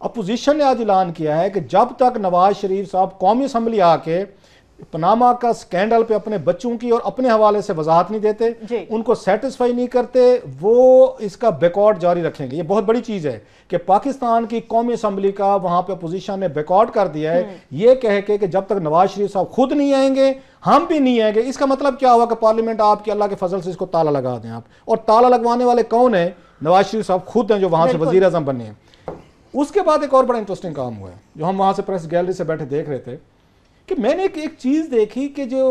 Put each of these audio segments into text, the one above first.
Opposition نے آج اعلان کیا ہے کہ جب تک نواز شریف صاحب قومی اسمبلی آ کے پناما کا سکینڈل پہ اپنے بچوں کی اور اپنے حوالے سے وضاحت نہیں دیتے, ان کو سیٹسفائی نہیں کرتے, وہ اس کا بیکاٹ جاری رکھیں گے. یہ بہت بڑی چیز ہے کہ پاکستان کی قومی اسمبلی کا وہاں پہ اپوزیشن نے بیکاٹ کر دیا ہے یہ کہہ کے کہ جب تک نواز شریف صاحب خود نہیں آئیں گے ہم بھی نہیں آئیں گے. اس کا مطلب کیا ہوا کہ پارلیمنٹ آپ کی اللہ کے فضل سے اس کو تالا لگا دیں آپ. اور تالا لگوانے والے کون ہیں؟ نواز شریف صاحب خود ہیں جو وہاں سے وزیر اعظم بنے ہیں. اس کے بعد ایک اور بڑا انٹرسٹنگ کام ہوا ہے جو ہم وہاں سے پریس گیلری سے بیٹھے دیکھ رہے تھے کہ میں نے ایک چیز دیکھی کہ جو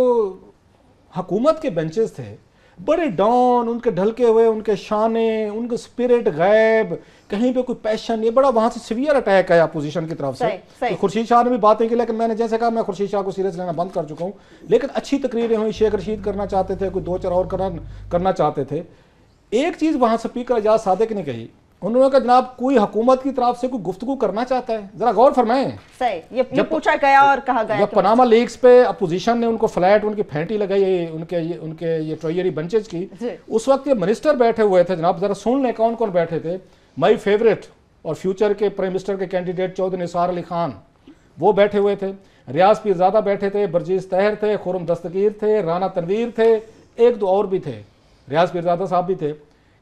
حکومت کے بینچز تھے بڑے ڈاؤن, ان کے ڈھلکے ہوئے, ان کے شانے, ان کے سپرٹ غائب, کہیں پہ کوئی پیشن, یہ بڑا وہاں سے سیویئر اٹیک ہے اپوزیشن کی طرف سے. خورشید شاہ نے بھی باتیں کی لیکن میں نے جیسے کہا میں خورشید شاہ کو سیریس لینا بند کر چکا ہوں, لیکن اچھی تقریریں ہوئی, شیخ رشید کرنا چاہتے تھے, کوئی دو چار اور کرنا چاہتے تھے. ایک چیز وہاں سپیکر اعجاز صادق نے کہی, انہوں نے کہا جناب کوئی حکومت کی طرف سے کوئی گفتگو کرنا چاہتا ہے, ذرا غور فرمائیں. صحیح, یہ پوچھا گیا اور کہا گیا جب پناما لیکس پہ اپوزیشن نے ان کو فلیٹ ان کی پھینٹی لگائی ان کے یہ ٹروئری بنچز کی, اس وقت یہ منسٹر بیٹھے ہوئے تھے جناب, ذرا سن لیں کون کون بیٹھے تھے. مائی فیوریٹ اور فیوچر کے پرائم منسٹر کے کینڈیڈیٹ چودھری نثار علی خان وہ بیٹھے ہوئے تھے, ریاض پیرزادہ بیٹھے تھے, برجیز طاہر تھے, خرم دستگیر تھے, رانا تنویر تھے, ایک دو اور بھی تھے, ریاض پیرزادہ صاحب بھی تھے.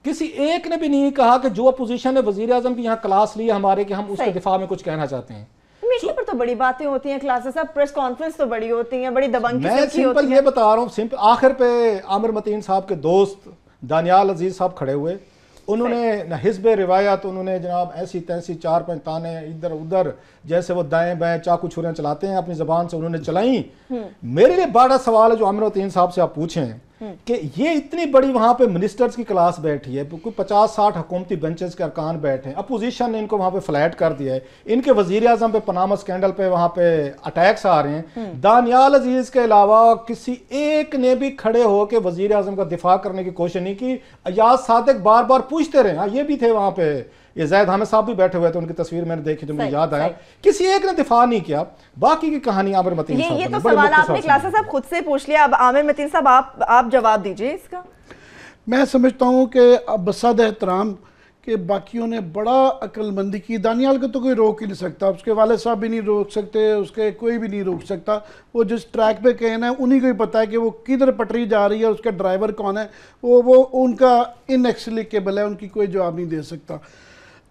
کسی ایک نے بھی نہیں کہا کہ جو اپوزیشن نے وزیر اعظم کی یہاں کلاس لی ہمارے کہ ہم اس کے دفاع میں کچھ کہنا چاہتے ہیں. میڈیا پر تو بڑی باتیں ہوتی ہیں, کلاسز صاحب پریس کانفرنس تو بڑی ہوتی ہیں, بڑی دبنگی میں سمپل یہ بتا رہا ہوں, سمپل آخر پہ عامر متین صاحب کے دوست دانیال عزیز صاحب کھڑے ہوئے, انہوں نے نہ حزب روایت, انہوں نے جناب ایسی تیسی 4-5 تانے ادھر ادھر جیسے وہ دائیں بائیں چاقو چھریاں چلاتے ہیں اپنی زبان سے انہوں نے چلائیں. میرے لیے بڑا سوال ہے جو عامر متین صاحب سے آپ پوچھیں کہ یہ اتنی بڑی وہاں پہ منسٹرز کی کلاس بیٹھی ہے, کوئی 50-60 حکومتی بینچز کے ارکان بیٹھے ہیں, اپوزیشن نے ان کو وہاں پہ فلیٹ کر دیا ہے, ان کے وزیر اعظم پہ پناما سکینڈل پہ وہاں پہ اٹیکس آ رہے ہیں. دانیال عزیز کے علاوہ کسی ایک نے بھی کھڑے ہو کے وزیر اعظم کا دفاع کرنے کی کوشش نہیں کی. ایاز صادق بار بار پوچھتے رہے, ہاں یہ بھی تھے وہاں پہ, یہ زید حامد صاحب بھی بیٹھے ہوئے تھے, ان کی تصویر میں نے دیکھی تو مجھے یاد آیا, کسی ایک نے دفاع نہیں کیا. باقی کی کہانی عامر متین صاحب یہ تو سوال آپ نے کلاسز صاحب خود سے پوچھ لیا, اب عامر متین صاحب آپ جواب دیجئے اس کا. میں سمجھتا ہوں کہ بصد احترام کہ باقیوں نے بڑا عقل مندی کی. دانیال کو تو کوئی روک ہی نہیں سکتا, اس کے والد صاحب بھی نہیں روک سکتے, اس کے کوئی بھی نہیں روک سکتا. وہ جس ٹریک پہ کہنا ہے انہی کو ہی پتہ ہے کہ وہ کدھر پٹری جا رہی ہے, اس کا ڈرائیور کون ہے, وہ ان کا انیکسپلیکیبل ہے, ان کی کوئی جواب نہیں دے سکتا.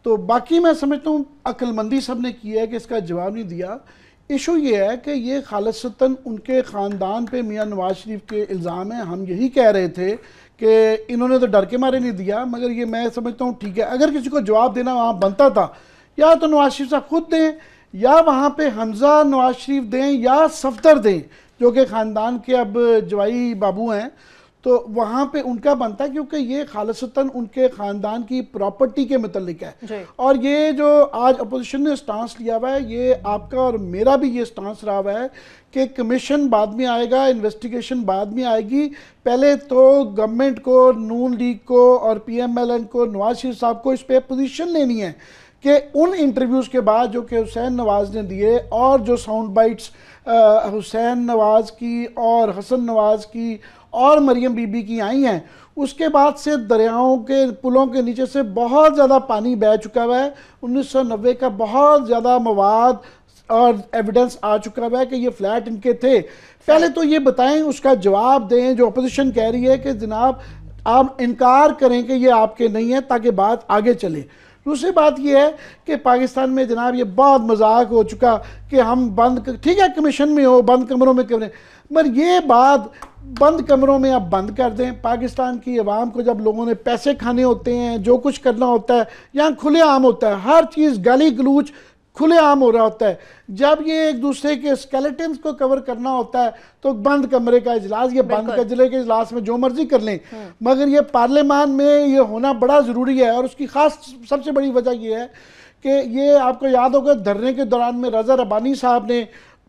تو باقی میں سمجھتا ہوں عقل مندی سب نے کی ہے کہ اس کا جواب نہیں دیا. ایشو یہ ہے کہ یہ خالصتاً ان کے خاندان پہ میاں نواز شریف کے الزام ہیں. ہم یہی کہہ رہے تھے کہ انہوں نے تو ڈر کے مارے نہیں دیا, مگر یہ میں سمجھتا ہوں ٹھیک ہے, اگر کسی کو جواب دینا وہاں بنتا تھا یا تو نواز شریف صاحب خود دیں, یا وہاں پہ حمزہ نواز شریف دیں, یا صفدر دیں جو کہ خاندان کے اب جوائی بابو ہیں, تو وہاں پہ ان کا بنتا ہے کیونکہ یہ خالصتاً ان کے خاندان کی پراپرٹی کے متعلق ہے. اور یہ جو آج اپوزیشن نے سٹانس لیا ہوا ہے, یہ آپ کا اور میرا بھی یہ سٹانس رہا ہوا ہے کہ کمیشن بعد میں آئے گا, انویسٹیگیشن بعد میں آئے گی. پہلے تو گورنمنٹ کو, نون لیگ کو اور پی ایم ایل این کو, نواز شریف صاحب کو اس پہ پوزیشن لینی ہے کہ ان انٹرویوز کے بعد جو کہ حسین نواز نے دیے, اور جو ساؤنڈ بائٹس حسین نواز کی اور حسن نواز کی اور مریم بی بی کی آئی ہیں, اس کے بعد سے دریاؤں کے پلوں کے نیچے سے بہت زیادہ پانی بہہ چکا ہوا ہے. 1990 کا بہت زیادہ مواد اور ایویڈنس آ چکا ہوا ہے کہ یہ فلیٹ ان کے تھے. پہلے تو یہ بتائیں, اس کا جواب دیں. جو اپوزیشن کہہ رہی ہے کہ جناب آپ انکار کریں کہ یہ آپ کے نہیں ہیں تاکہ بات آگے چلے. دوسری بات یہ ہے کہ پاکستان میں جناب یہ بہت مذاق ہو چکا کہ ہم ٹھیک ہے کمیشن میں ہو, بند کمروں میں کریں, مگر یہ بات بند کمروں میں آپ بند کر دیں. پاکستان کی عوام کو جب لوگوں نے پیسے کھانے ہوتے ہیں, جو کچھ کرنا ہوتا ہے یہاں کھلے عام ہوتا ہے, ہر چیز گالی گلوچ کھلے عام ہو رہا ہوتا ہے. جب یہ ایک دوسرے کے اسکیلیٹنز کو کور کرنا ہوتا ہے تو بند کمرے کا اجلاس, یہ بند کمرے کے اجلاس میں جو مرضی کر لیں, مگر یہ پارلیمان میں یہ ہونا بڑا ضروری ہے. اور اس کی خاص سب سے بڑی وجہ یہ ہے کہ یہ آپ کو یاد ہوگا دھرنے کے دوران میں رضا ربانی صاحب نے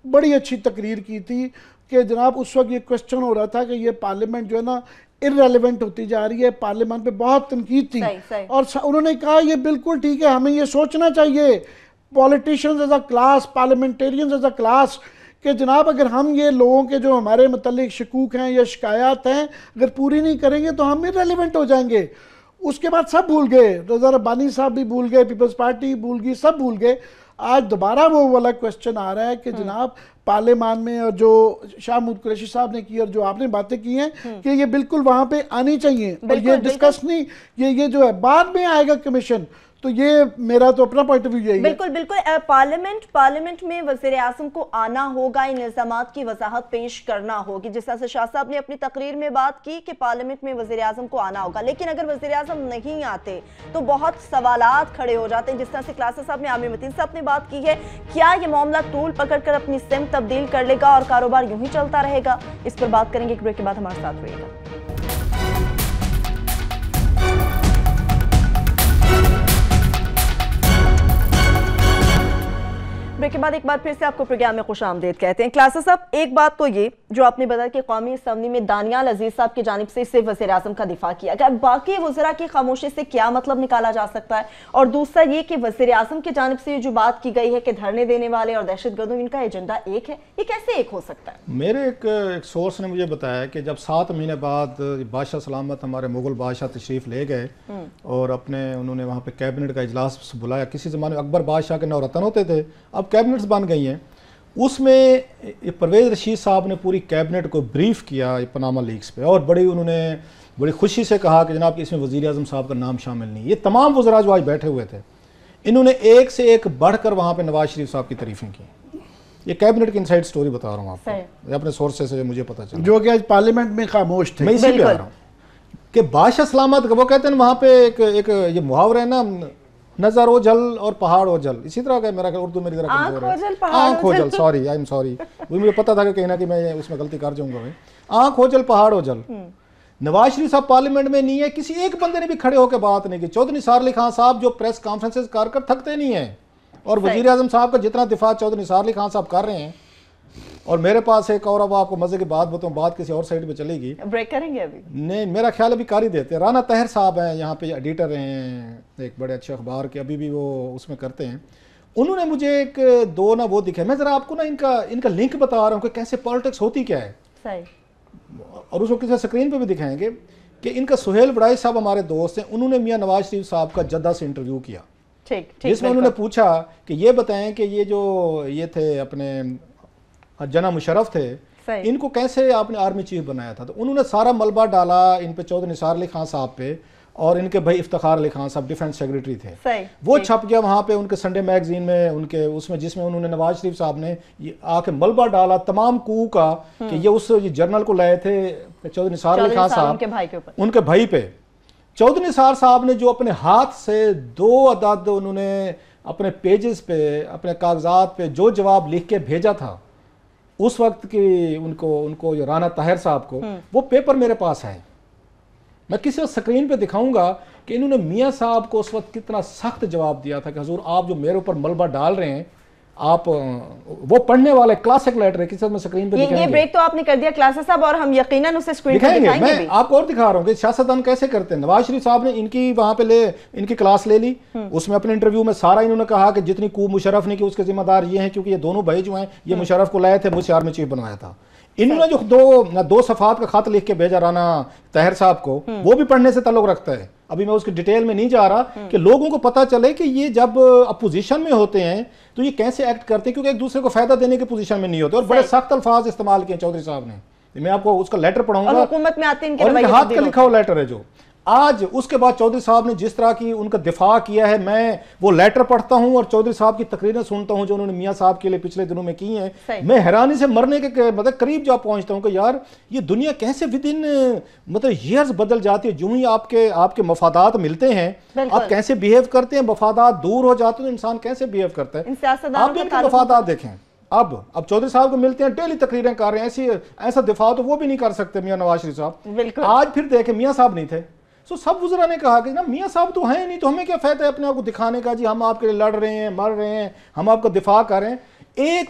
بڑی اچھی تقریر کی تھی کہ جناب اس وقت یہ کوسچن ہو رہا تھا کہ یہ پارلیمنٹ جو ہے نا irrelevant ہوتی جا رہی ہے, پارلیمان پہ بہت تنقید تھی, اور انہوں نے کہا یہ بالکل ٹھیک ہے, ہمیں یہ سوچنا چاہیے politicians as a class, parliamentarians as a class, کہ جناب اگر ہم یہ لوگوں کے جو ہمارے متعلق شکوک ہیں یا شکایات ہیں اگر پوری نہیں کریں گے تو ہم irrelevant ہو جائیں گے. اس کے بعد سب بھول گئے, رضا ربانی صاحب بھی بھول گئے, پیپلز پارٹی بھول گئی, سب بھول گئے. آج دوبارہ وہ والا کوسچن آ رہا ہے کہ جناب پارلیمان میں, اور جو شاہ محمود قریشی صاحب نے کی اور جو آپ نے باتیں کی ہیں کہ یہ بالکل وہاں پہ آنی چاہیے, اور یہ ڈسکس نہیں, یہ جو ہے بعد میں آئے گا کمیشن. تو یہ میرا تو اپنا پوائنٹ آف ویو یہی ہے. بالکل بالکل. پارلیمنٹ میں وزیر اعظم کو آنا ہوگا, ان الزامات کی وضاحت پیش کرنا ہوگی. جس طرح سے شاہ صاحب نے اپنی تقریر میں بات کی کہ پارلیمنٹ میں وزیر اعظم کو آنا ہوگا, لیکن اگر وزیر اعظم نہیں آتے تو بہت سوالات کھڑے ہو جاتے ہیں. جس طرح سے کلاسر صاحب نے, عامر متین صاحب نے بات کی ہے, کیا یہ معاملہ طول پکڑ کر اپنی سمت تبدیل کر لے گا اور کاروبار یوں ہی چلتا رہے گا؟ اس پر بات کریں گے. ایک بریک کے بعد ہمارے ساتھ رہیے گا. بریک کے بعد ایک بار پھر سے آپ کو پروگرام میں خوش آمدید کہتے ہیں. کلاسر صاحب, ایک بات تو یہ جو آپ نے بتایا کہ قومی اسمبلی میں دانیال عزیز صاحب کی جانب سے صرف وزیر اعظم کا دفاع کیا گیا, باقی وزراء کی خاموشی سے کیا مطلب نکالا جا سکتا ہے؟ اور دوسرا یہ کہ وزیر اعظم کی جانب سے جو بات کی گئی ہے کہ دھرنے دینے والے اور دہشت گردوں ان کا ایجنڈا ایک ہے, یہ کیسے ایک ہو سکتا ہے؟ میرے ایک سورس نے مجھے بتایا کہ جب 7 مہینے بعد بادشاہ سلامت ہمارے مغل بادشاہ تشریف لے گئے اور انہوں نے وہاں پہ کیبنٹ کا اجلاس بلایا, کسی زمانے میں اکبر بادشاہ کے 9 رتن ہوتے تھے, اب کیبنٹس بن گئی ہیں. اس میں پرویز رشید صاحب نے پوری کیبنٹ کو بریف کیا پاناما لیکس پہ, اور انہوں نے بڑی خوشی سے کہا کہ جناب اس میں وزیر اعظم صاحب کا نام شامل نہیں. یہ تمام وزراء جو آج بیٹھے ہوئے تھے انہوں نے ایک سے ایک بڑھ کر وہاں پہ نواز شریف صاحب کی تعریفیں کی. یہ کیبنٹ کی انسائیڈ سٹوری بتا رہا ہوں آپ کو, اپنے سورسز سے مجھے پتا چلا, جو کہ آج پارلیمنٹ میں خاموش تھے. میں اسی پہ آ رہا ہوں کہ بادشاہ سلامت وہ کہتے ہیں وہاں پہ ایک یہ محاورہ ہے نا, نظر ہو جل اور پہاڑ ہو جل, اسی طرح کا میرا اردو میری طرح آنکھ ہو جل, سوری آئی ایم سوری, وہ مجھے پتا تھا کہ کہیں نہ کہ میں اس میں غلطی کر جاؤں گا. آنکھ ہو جل پہاڑ ہو جل. نواز شریف صاحب پارلیمنٹ میں نہیں ہے, کسی ایک بندے نے بھی کھڑے ہو کے بات نہیں کی. چودھری نثار علی خان صاحب جو پریس کانفرنسز کر تھکتے نہیں ہیں, اور وزیر اعظم صاحب کا جتنا دفاع چودھری نثار علی خان صاحب کر رہے ہیں. اور میرے پاس ایک اور, اب آپ کو مزے کی بات بتاؤں, بات کسی اور سائٹ پہ چلے گی, بریک کریں گے ابھی نہیں میرا خیال ابھی کر ہی دیتے ہیں. رانا طاہر صاحب ہیں یہاں پہ ایڈیٹر ہیں ایک بڑے اچھے اخبار کے, ابھی بھی وہ اس میں کرتے ہیں. انہوں نے مجھے ایک 2 وہ دکھے, میں ذرا آپ کو ان کا لنک بتا رہا ہوں کہ کیسے پالیٹکس ہوتی کیا ہے. صحیح. اور اس کو کسی اسکرین پہ بھی دکھائیں گے کہ ان کا سہیل بڑائی صاحب ہمارے دوست ہیں, انہوں نے میاں نواز شریف صاحب کا جدہ سے انٹرویو کیا, جس میں انہوں نے پوچھا کہ یہ بتائیں کہ یہ جو یہ تھے اپنے جناب مشرف تھے, ان کو کیسے آپ نے آرمی چیف بنایا تھا. تو انہوں نے سارا ملبہ ڈالا ان پہ چودھری نثار علی خان صاحب پہ, اور ان کے بھائی افتخار علی خان صاحب ڈیفنس سیکریٹری تھے, وہ چھپ گیا وہاں پہ ان کے سنڈے میگزین میں, ان کے اس میں جس میں انہوں نے نواز شریف صاحب نے آ کے ملبہ ڈالا تمام کو کا کہ یہ اس جرنل کو لائے تھے چودھری نثار علی خان صاحب ان کے بھائی پہ. چودھری نثار صاحب نے جو اپنے ہاتھ سے 2 عدد انہوں نے اپنے پیجز پہ اپنے کاغذات پہ جو جواب لکھ کے بھیجا تھا اس وقت کی ان کو رانا طاہر صاحب کو, وہ پیپر میرے پاس ہے. میں کسی وقت سکرین پہ دکھاؤں گا کہ انہوں نے میاں صاحب کو اس وقت کتنا سخت جواب دیا تھا کہ حضور آپ جو میرے اوپر ملبہ ڈال رہے ہیں, آپ وہ پڑھنے والے کلاسک لیٹر ہے. کسی وقت میں سکرین پہ دکھائیں گے, یہ بریک تو آپ نے کر دیا کلاسر صاحب, اور ہم یقیناً اسے سکرین پہ دکھائیں گے. میں آپ کو اور دکھا رہا ہوں کہ سیاستدان کیسے کرتے ہیں. نواز شریف صاحب نے ان کی وہاں پہ ان کی کلاس لے لی, اس میں اپنے انٹرویو میں سارا انہوں نے کہا کہ جتنی کو مشرف نے کی اس کے ذمہ دار یہ ہیں, کیونکہ یہ دونوں بھائی جو ہیں یہ مشرف کو لائے تھے, مجھ سے آرمی چیف بنوایا تھا. انہوں نے جو 2 صفحات کا خط لکھ کے بھیجا رانا طاہر صاحب کو, وہ بھی پڑھنے سے تعلق رکھتا ہے. ابھی میں اس کی ڈیٹیل میں نہیں جا رہا کہ لوگوں کو پتہ چلے کہ یہ جب اپوزیشن میں ہوتے ہیں تو یہ کیسے ایکٹ کرتے ہیں, کیونکہ ایک دوسرے کو فائدہ دینے کی پوزیشن میں نہیں ہوتے, اور بڑے سخت الفاظ استعمال کیے چودھری صاحب نے. میں آپ کو اس کا لیٹر پڑھاؤں گا, حکومت میں آتے ہیں اور ان کے ہاتھ کا لکھا ہوا لیٹر ہے جو آج. اس کے بعد چودھری صاحب نے جس طرح کی ان کا دفاع کیا ہے, میں وہ لیٹر پڑھتا ہوں اور چودھری صاحب کی تقریریں سنتا ہوں جو انہوں نے میاں صاحب کے لیے پچھلے دنوں میں کی ہیں, میں حیرانی سے مرنے کے مطلب قریب جا پہنچتا ہوں کہ یار یہ دنیا کیسے ودن مطلب ایئرز بدل جاتی ہے. جو ہی آپ کے مفادات ملتے ہیں آپ کیسے بیہیو کرتے ہیں, مفادات دور ہو جاتے ہیں تو انسان کیسے بیہیو کرتا ہے. آپ بھی ان کے مفادات دیکھیں. اب چودھری صاحب کو ملتے ہیں, ڈیلی تقریریں کر رہے ہیں, ایسا دفاع تو وہ بھی نہیں کر سکتے میاں نواز شریف صاحب. آج پھر دیکھیں میاں صاحب نہیں تھے, سب وزراء نے کہا کہ نا میاں صاحب تو ہیں نہیں, تو ہمیں کیا فائدہ ہے اپنے آپ کو دکھانے کا, جی ہم آپ کے لیے لڑ رہے ہیں, مر رہے ہیں, ہم آپ کا دفاع کر رہے ہیں.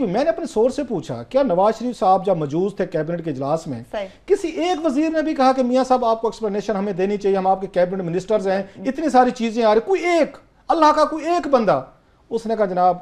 میں نے اپنے سورس سے پوچھا کیا نواز شریف صاحب جب موجود تھے کیبنٹ کے اجلاس میں, کسی ایک وزیر نے بھی کہا کہ میاں صاحب آپ کو ایکسپلینیشن ہمیں دینی چاہیے, ہم آپ کے کیبنٹ منسٹرز ہیں, اتنی ساری چیزیں آ رہی, کوئی ایک اللہ کا کوئی ایک بندہ اس نے کہا جناب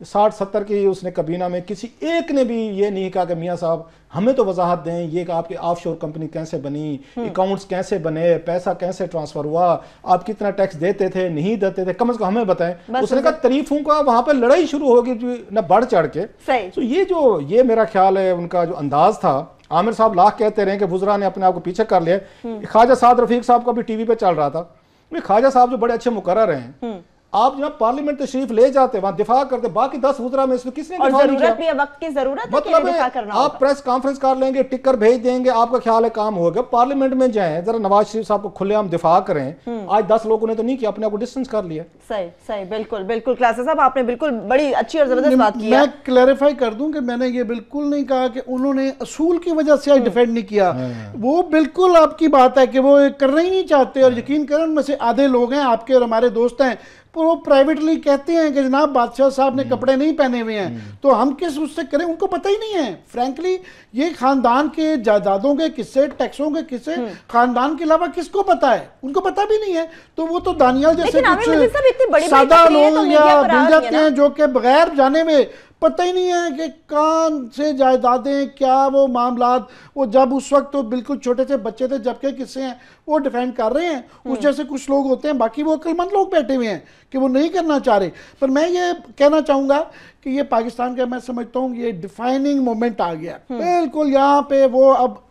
60-70 کی اس نے کابینہ میں کسی ایک نے بھی یہ نہیں کہا کہ میاں صاحب ہمیں تو وضاحت دیں یہ کہ آپ کی آف شور کمپنی کیسے بنی، اکاؤنٹس کیسے بنے، پیسہ کیسے ٹرانسفر ہوا، آپ کتنا ٹیکس دیتے تھے نہیں دیتے تھے، کم از کم ہمیں بتائیں۔ اس نے کہا تعریفوں کا وہاں پہ لڑائی شروع ہوگی نہ بڑھ چڑھ کے۔ تو یہ میرا خیال ہے ان کا جو انداز تھا، عامر صاحب لاکھ کہتے رہے کہ وزراء نے اپنے آپ کو پیچھے کر لیا۔ خواجہ سعد رفیق صاحب کا بھی ٹی وی پہ چل رہا تھا، خواجہ صاحب جو بڑے اچھے مقرر ہیں، آپ جناب پارلیمنٹ تشریف لے جاتے وہاں دفاع کرتے، باقی 10 وزراء میں اس میں کس نے دفاع نہیں کیا؟ بھی ہے، وقت کی ضرورت ہے کہ دفاع کرنا ہوگا۔ آپ پریس کانفرنس کر لیں گے، ٹکر بھیج دیں گے، آپ کا خیال ہے کام ہوگا۔ پارلیمنٹ میں جائیں، ذرا نواز شریف صاحب کو کھلے عام دفاع کریں۔ آج 10 لوگوں نے تو نہیں کیا، اپنے آپ کو ڈسٹنس کر لیا۔ صحیح، بالکل بالکل کلاسز صاحب آپ نے بالکل بڑی اچھی اور زبردست بات کی ہے۔ میں کلیریفائی کر دوں کہ میں نے یہ بالکل نہیں کہا کہ انہوں نے اصول کی وجہ سے ڈیفینڈ نہیں کیا، وہ بالکل آپ کی بات ہے کہ وہ کرنا ہی نہیں چاہتے، اور یقین کریں ان میں سے آدھے لوگ ہیں آپ کے اور ہمارے دوست ہیں وہ پرائیویٹلی کہتے ہیں کہ جناب بادشاہ صاحب نے کپڑے نہیں پہنے ہوئے ہیں، تو ہم کس اس سے کریں؟ ان کو پتہ ہی نہیں ہے فرینکلی یہ خاندان کے جائیدادوں کے قصے، ٹیکسوں کے قصے خاندان کے علاوہ کس کو پتہ ہے؟ ان کو پتہ بھی نہیں ہے۔ تو وہ تو دانیال جیسے کچھ سادہ لوگ یا مل جاتے ہیں جو کہ بغیر جانے میں پتہ ہی نہیں ہے کہ کہاں سے جائیدادیں کیا وہ معاملات، وہ جب اس وقت تو بالکل چھوٹے سے بچے تھے جب کے قصے ہیں وہ ڈیفینڈ کر رہے ہیں۔ اس جیسے کچھ لوگ ہوتے ہیں، باقی وہ عقل مند لوگ بیٹھے ہوئے ہیں کہ وہ نہیں کرنا چاہ رہے۔ پر میں یہ کہنا چاہوں گا کہ یہ پاکستان کا میں سمجھتا ہوں یہ ڈیفائننگ مومنٹ آ گیا بالکل یہاں پہ۔ وہ اب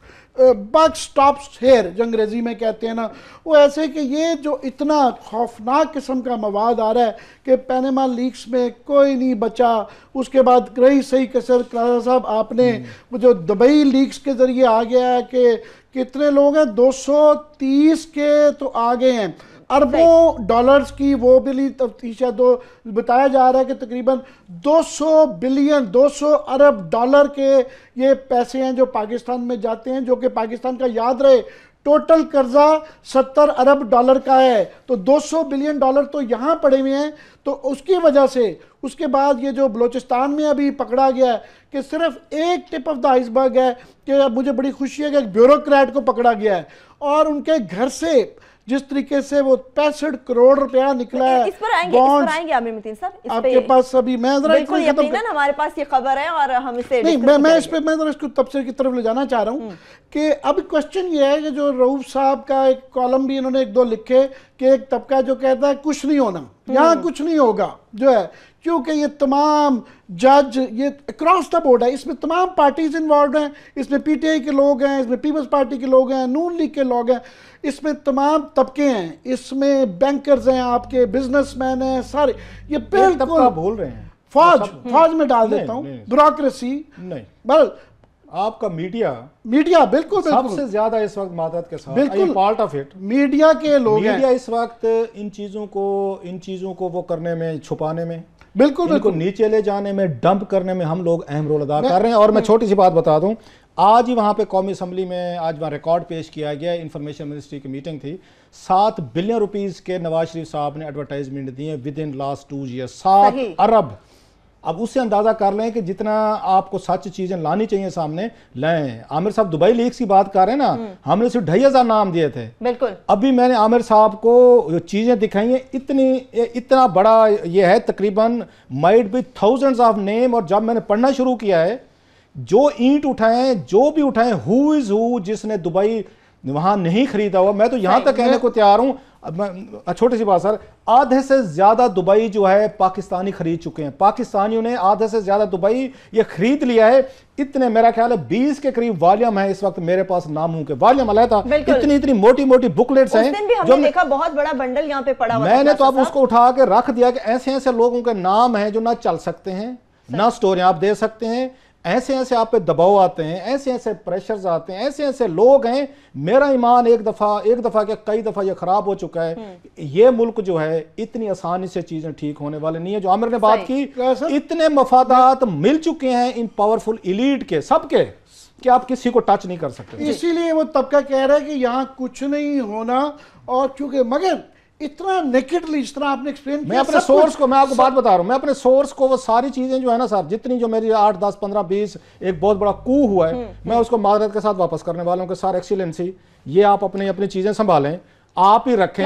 بک سٹاپس ہیئر جو انگریزی میں کہتے ہیں نا، وہ ایسے کہ یہ جو اتنا خوفناک قسم کا مواد آ رہا ہے کہ پینما لیکس میں کوئی نہیں بچا، اس کے بعد رہی صحیح کثر صاحب آپ نے جو دبئی لیکس کے ذریعے آ گیا ہے کہ کتنے لوگ ہیں 230 کے تو آگے ہیں، اربوں ڈالرز کی وہ بھی تفتیشات بتایا جا رہا ہے کہ تقریباً 200 بلین 200 ارب ڈالر کے یہ پیسے ہیں جو پاکستان میں جاتے ہیں، جو کہ پاکستان کا یاد رہے ٹوٹل قرضہ 70 ارب ڈالر کا ہے، تو 200 بلین ڈالر تو یہاں پڑے ہوئے ہیں۔ تو اس کی وجہ سے اس کے بعد یہ جو بلوچستان میں ابھی پکڑا گیا ہے کہ صرف ایک ٹپ آف دا آئس برگ ہے کہ مجھے بڑی خوشی ہے کہ ایک بیوروکریٹ کو پکڑا گیا ہے، اور ان کے گھر سے جس طریقے سے وہ 65 کروڑ روپیہ نکلا ہے۔ اس پر آئیں گے عامر متین صاحب، آپ کے پاس ابھی میں ذرا بالکل یقیناً ہمارے پاس یہ خبر ہے اور ہم اسے نہیں میں اس پہ میں ذرا اس کو تبصرے کی طرف لے جانا چاہ رہا ہوں کہ اب کوسچن یہ ہے کہ جو رؤوف صاحب کا ایک کالم بھی انہوں نے ایک دو لکھے کہ ایک طبقہ جو کہتا ہے کچھ نہیں ہونا، یہاں کچھ نہیں ہوگا جو ہے، کیونکہ یہ تمام جج یہ اکراس دا بورڈ ہے، اس میں تمام پارٹیز انوالوڈ ہیں، اس میں پی ٹی آئی کے لوگ ہیں، اس میں پیپلز پارٹی کے لوگ ہیں، نون لیگ کے لوگ ہیں، اس میں تمام طبقے ہیں، اس میں بینکرز ہیں، آپ کے بزنس مین ہیں، سارے یہ بالکل بول رہے ہیں فوج میں ڈال دیتا ہوں، بیوروکریسی نہیں بل آپ کا میڈیا بالکل سب سے زیادہ اس وقت معدت کے ساتھ بالکل پارٹ آف اٹ میڈیا کے لوگ ہیں، میڈیا اس وقت ان چیزوں کو وہ کرنے میں، چھپانے میں، بالکل ان کو نیچے لے جانے میں، ڈمپ کرنے میں ہم لوگ اہم رول ادا کر رہے ہیں۔ اور میں چھوٹی سی بات بتا دوں، آج ہی وہاں پہ قومی اسمبلی میں آج وہاں ریکارڈ پیش کیا گیا، انفارمیشن منسٹری کی میٹنگ تھی، 7 بلین روپیز کے نواز شریف صاحب نے ایڈورٹائزمنٹ دیے ود ان لاسٹ 2 years، 7 ارب۔ اب اس سے اندازہ کر لیں کہ جتنا آپ کو سچ چیزیں لانی چاہیے سامنے لائیں۔ عامر صاحب دبئی لیکس کی بات کر رہے ہیں نا، ہم نے صرف 2500 نام دیے تھے، بالکل ابھی میں نے عامر صاحب کو چیزیں دکھائی ہیں، اتنا بڑا یہ ہے، تقریباً مائٹ بی تھاؤزنڈز آف نیم، اور جب میں نے پڑھنا شروع کیا ہے جو اینٹ اٹھائیں جو بھی اٹھائیں ہو از ہو جس نے دبئی وہاں نہیں خریدا ہوا، میں تو یہاں تک کہنے کو تیار ہوں، چھوٹی سی بات سر، آدھے سے زیادہ دبئی جو ہے پاکستانی خرید چکے ہیں، پاکستانیوں نے آدھے سے زیادہ دبئی یہ خرید لیا ہے۔ اتنے میرا خیال ہے 20 کے قریب والیوم ہے اس وقت میرے پاس ناموں کے، والیوم علیحدہ اتنی موٹی موٹی بکلیٹس ہیں، جو ہم نے دیکھا بہت بڑا بنڈل یہاں پہ پڑا ہوا، میں نے تو اب اس کو اٹھا کے رکھ دیا کہ ایسے ایسے لوگوں کے نام ہیں جو نہ چل سکتے ہیں، نہ سٹوریاں آپ دے سکتے ہیں، ایسے ایسے آپ پہ دباؤ آتے ہیں، ایسے ایسے پریشرز آتے ہیں، ایسے ایسے لوگ ہیں۔ میرا ایمان ایک دفعہ کہ کئی دفعہ یہ خراب ہو چکا ہے، یہ ملک جو ہے اتنی آسانی سے چیزیں ٹھیک ہونے والے نہیں ہیں۔ جو عامر نے بات کی، اتنے مفادات مل چکے ہیں ان پاورفل ایلیٹ کے، سب کے، کہ آپ کسی کو ٹچ نہیں کر سکتے۔ اسی لیے وہ طبقہ کہہ رہا ہے کہ یہاں کچھ نہیں ہونا، اور چونکہ مگر اتنا نیکڈلی اس طرح آپ نے ایکسپلین کیا، میں اپنے سورس کو، میں آپ کو بات بتا رہا ہوں، میں اپنے سورس کو وہ ساری چیزیں جو ہے نا صاحب، جتنی جو میری 8 10 15 20 ایک بہت بڑا کو ہوا ہے، میں اس کو معذرت کے ساتھ واپس کرنے والوں کے ساتھ، ایکسیلنسی یہ آپ اپنی چیزیں سنبھالیں۔ آپ ہی رکھیں.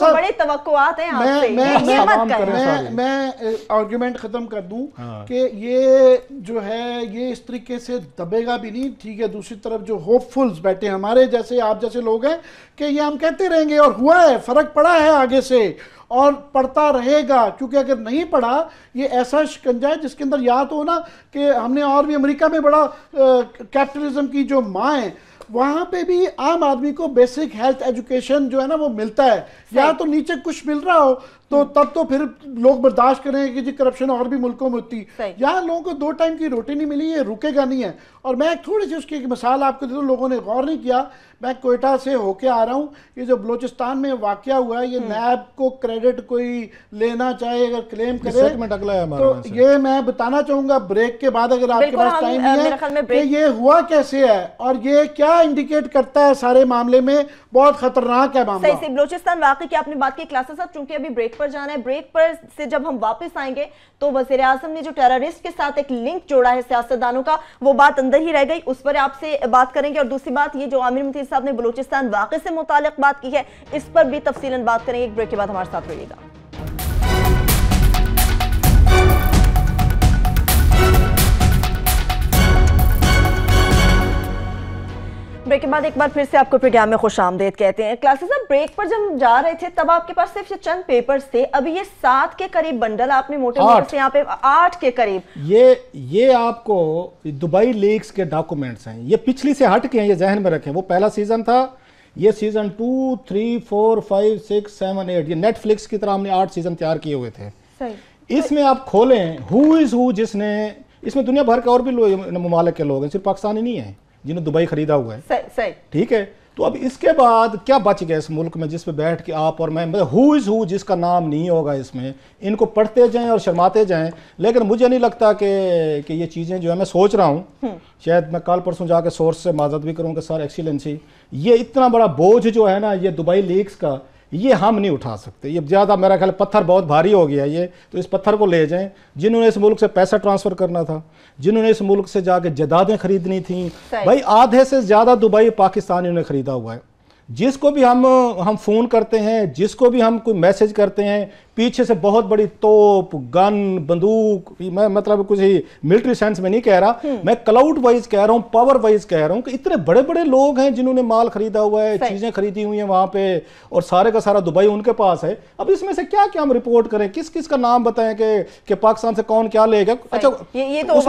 بڑے توقعات ہیں آپ سے. میں آرگیومنٹ ختم کر دوں کہ یہ جو ہے یہ اس طریقے سے دبے گا بھی نہیں, ٹھیک ہے. دوسری طرف جو ہوپ فلز بیٹھے ہمارے جیسے آپ جیسے لوگ ہیں کہ یہ ہم کہتے رہیں گے, اور ہوا ہے, فرق پڑا ہے آگے سے اور پڑھتا رہے گا, کیونکہ اگر نہیں پڑھا یہ ایسا شکنجہ ہے جس کے اندر یاد ہو نا کہ ہم نے اور بھی امریکہ میں بڑا کیپٹلزم کی جو ماں ہیں وہاں پہ بھی عام آدمی کو بیسک ہیلتھ ایجوکیشن جو ہے نا وہ ملتا ہے, یا تو نیچے کچھ مل رہا ہو تو تب تو پھر لوگ برداشت کریں کہ جی کرپشن اور بھی ملکوں میں ہوتی, یہاں لوگوں کو 2 ٹائم کی روٹی نہیں ملی, یہ رکے گا نہیں ہے. اور میں ایک تھوڑی سی اس کی ایک مثال آپ کو دے دوں, لوگوں نے غور نہیں کیا. میں کوئٹہ سے ہو کے آ رہا ہوں, یہ جو بلوچستان میں واقعہ ہوا ہے, یہ نیب کو کریڈٹ کوئی لینا چاہے اگر کلیم کرے تو یہ میں بتانا چاہوں گا بریک کے بعد اگر آپ کے پاس ٹائم نہیں ہے کہ یہ ہوا کیسے ہے اور یہ کیا انڈیکیٹ کرتا ہے سارے معاملے میں. بہت خطرناک ہے معاملہ. صحیح. بلوچستان واقعی کی آپ نے بات کی کلاسز صاحب, چونکہ ابھی بریک پر جانا ہے, بریک پر سے جب ہم واپس آئیں گے تو وزیر اعظم نے جو ٹیررسٹ کے ساتھ ایک لنک جوڑا ہے سیاستدانوں کا, وہ بات اندر ہی رہ گئی, اس پر آپ سے بات کریں گے. اور دوسری بات یہ جو عامر متین صاحب نے بلوچستان واقعے سے متعلق بات کی ہے, اس پر بھی تفصیلاً بات کریں گے. ایک بریک کے بعد ہمارے ساتھ رہیے گا. بریک کے بعد ایک بار پھر سے آپ کو پروگرام میں خوش آمدید کہتے ہیں. کلاسز اب بریک پر جب جا رہے تھے تب آپ کے پاس صرف چند پیپرز تھے, ابھی یہ 7 کے قریب بنڈل آپ نے موٹے موٹے سے یہاں پہ 8 کے قریب. یہ آپ کو دبئی لیکس کے ڈاکومنٹس ہیں, یہ پچھلی سے ہٹ کے ہیں, یہ ذہن میں رکھیں. وہ پہلا سیزن تھا, یہ سیزن 2, 3, 4, 5, 6, 7, 8, یہ نیٹ فلکس کی طرح ہم نے 8 سیزن تیار کیے ہوئے تھے. اس میں آپ کھولیں ہو از ہو, جس نے اس میں دنیا بھر کے اور بھی ممالک کے لوگ ہیں, صرف پاکستانی نہیں ہیں جنہوں دبئی خریدا ہوا ہے. ٹھیک ہے, تو اب اس کے بعد کیا بچ گیا اس ملک میں جس پہ بیٹھ کے آپ اور میں, ہو از ہو جس کا نام نہیں ہوگا اس میں, ان کو پڑھتے جائیں اور شرماتے جائیں. لیکن مجھے نہیں لگتا کہ یہ چیزیں جو ہے, میں سوچ رہا ہوں شاید میں کل پرسوں جا کے سورس سے معذرت بھی کروں کہ سر ایکسیلنسی, یہ اتنا بڑا بوجھ جو ہے نا یہ دبئی لیکس کا, یہ ہم نہیں اٹھا سکتے. یہ زیادہ میرا خیال پتھر بہت بھاری ہو گیا یہ, تو اس پتھر کو لے جائیں. جنہوں نے اس ملک سے پیسہ ٹرانسفر کرنا تھا, جنہوں نے اس ملک سے جا کے جائیدادیں خریدنی تھیں, بھائی آدھے سے زیادہ دبئی پاکستانیوں نے خریدا ہوا ہے. جس کو بھی ہم فون کرتے ہیں, جس کو بھی ہم کوئی میسج کرتے ہیں, پیچھے سے بہت بڑی توپ, گن, بندوق, میں مطلب کچھ ہی ملٹری سینس میں نہیں کہہ رہا, میں کلاؤڈ وائز کہہ رہا ہوں, پاور وائز کہہ رہا ہوں کہ اتنے بڑے بڑے لوگ ہیں جنہوں نے مال خریدا ہوا ہے, چیزیں خریدی ہوئی ہیں وہاں پہ, اور سارے کا سارا دبئی ان کے پاس ہے. اب اس میں سے کیا کیا ہم رپورٹ کریں, کس کس کا نام بتائیں کہ پاکستان سے کون کیا لے گا. اچھا یہ تو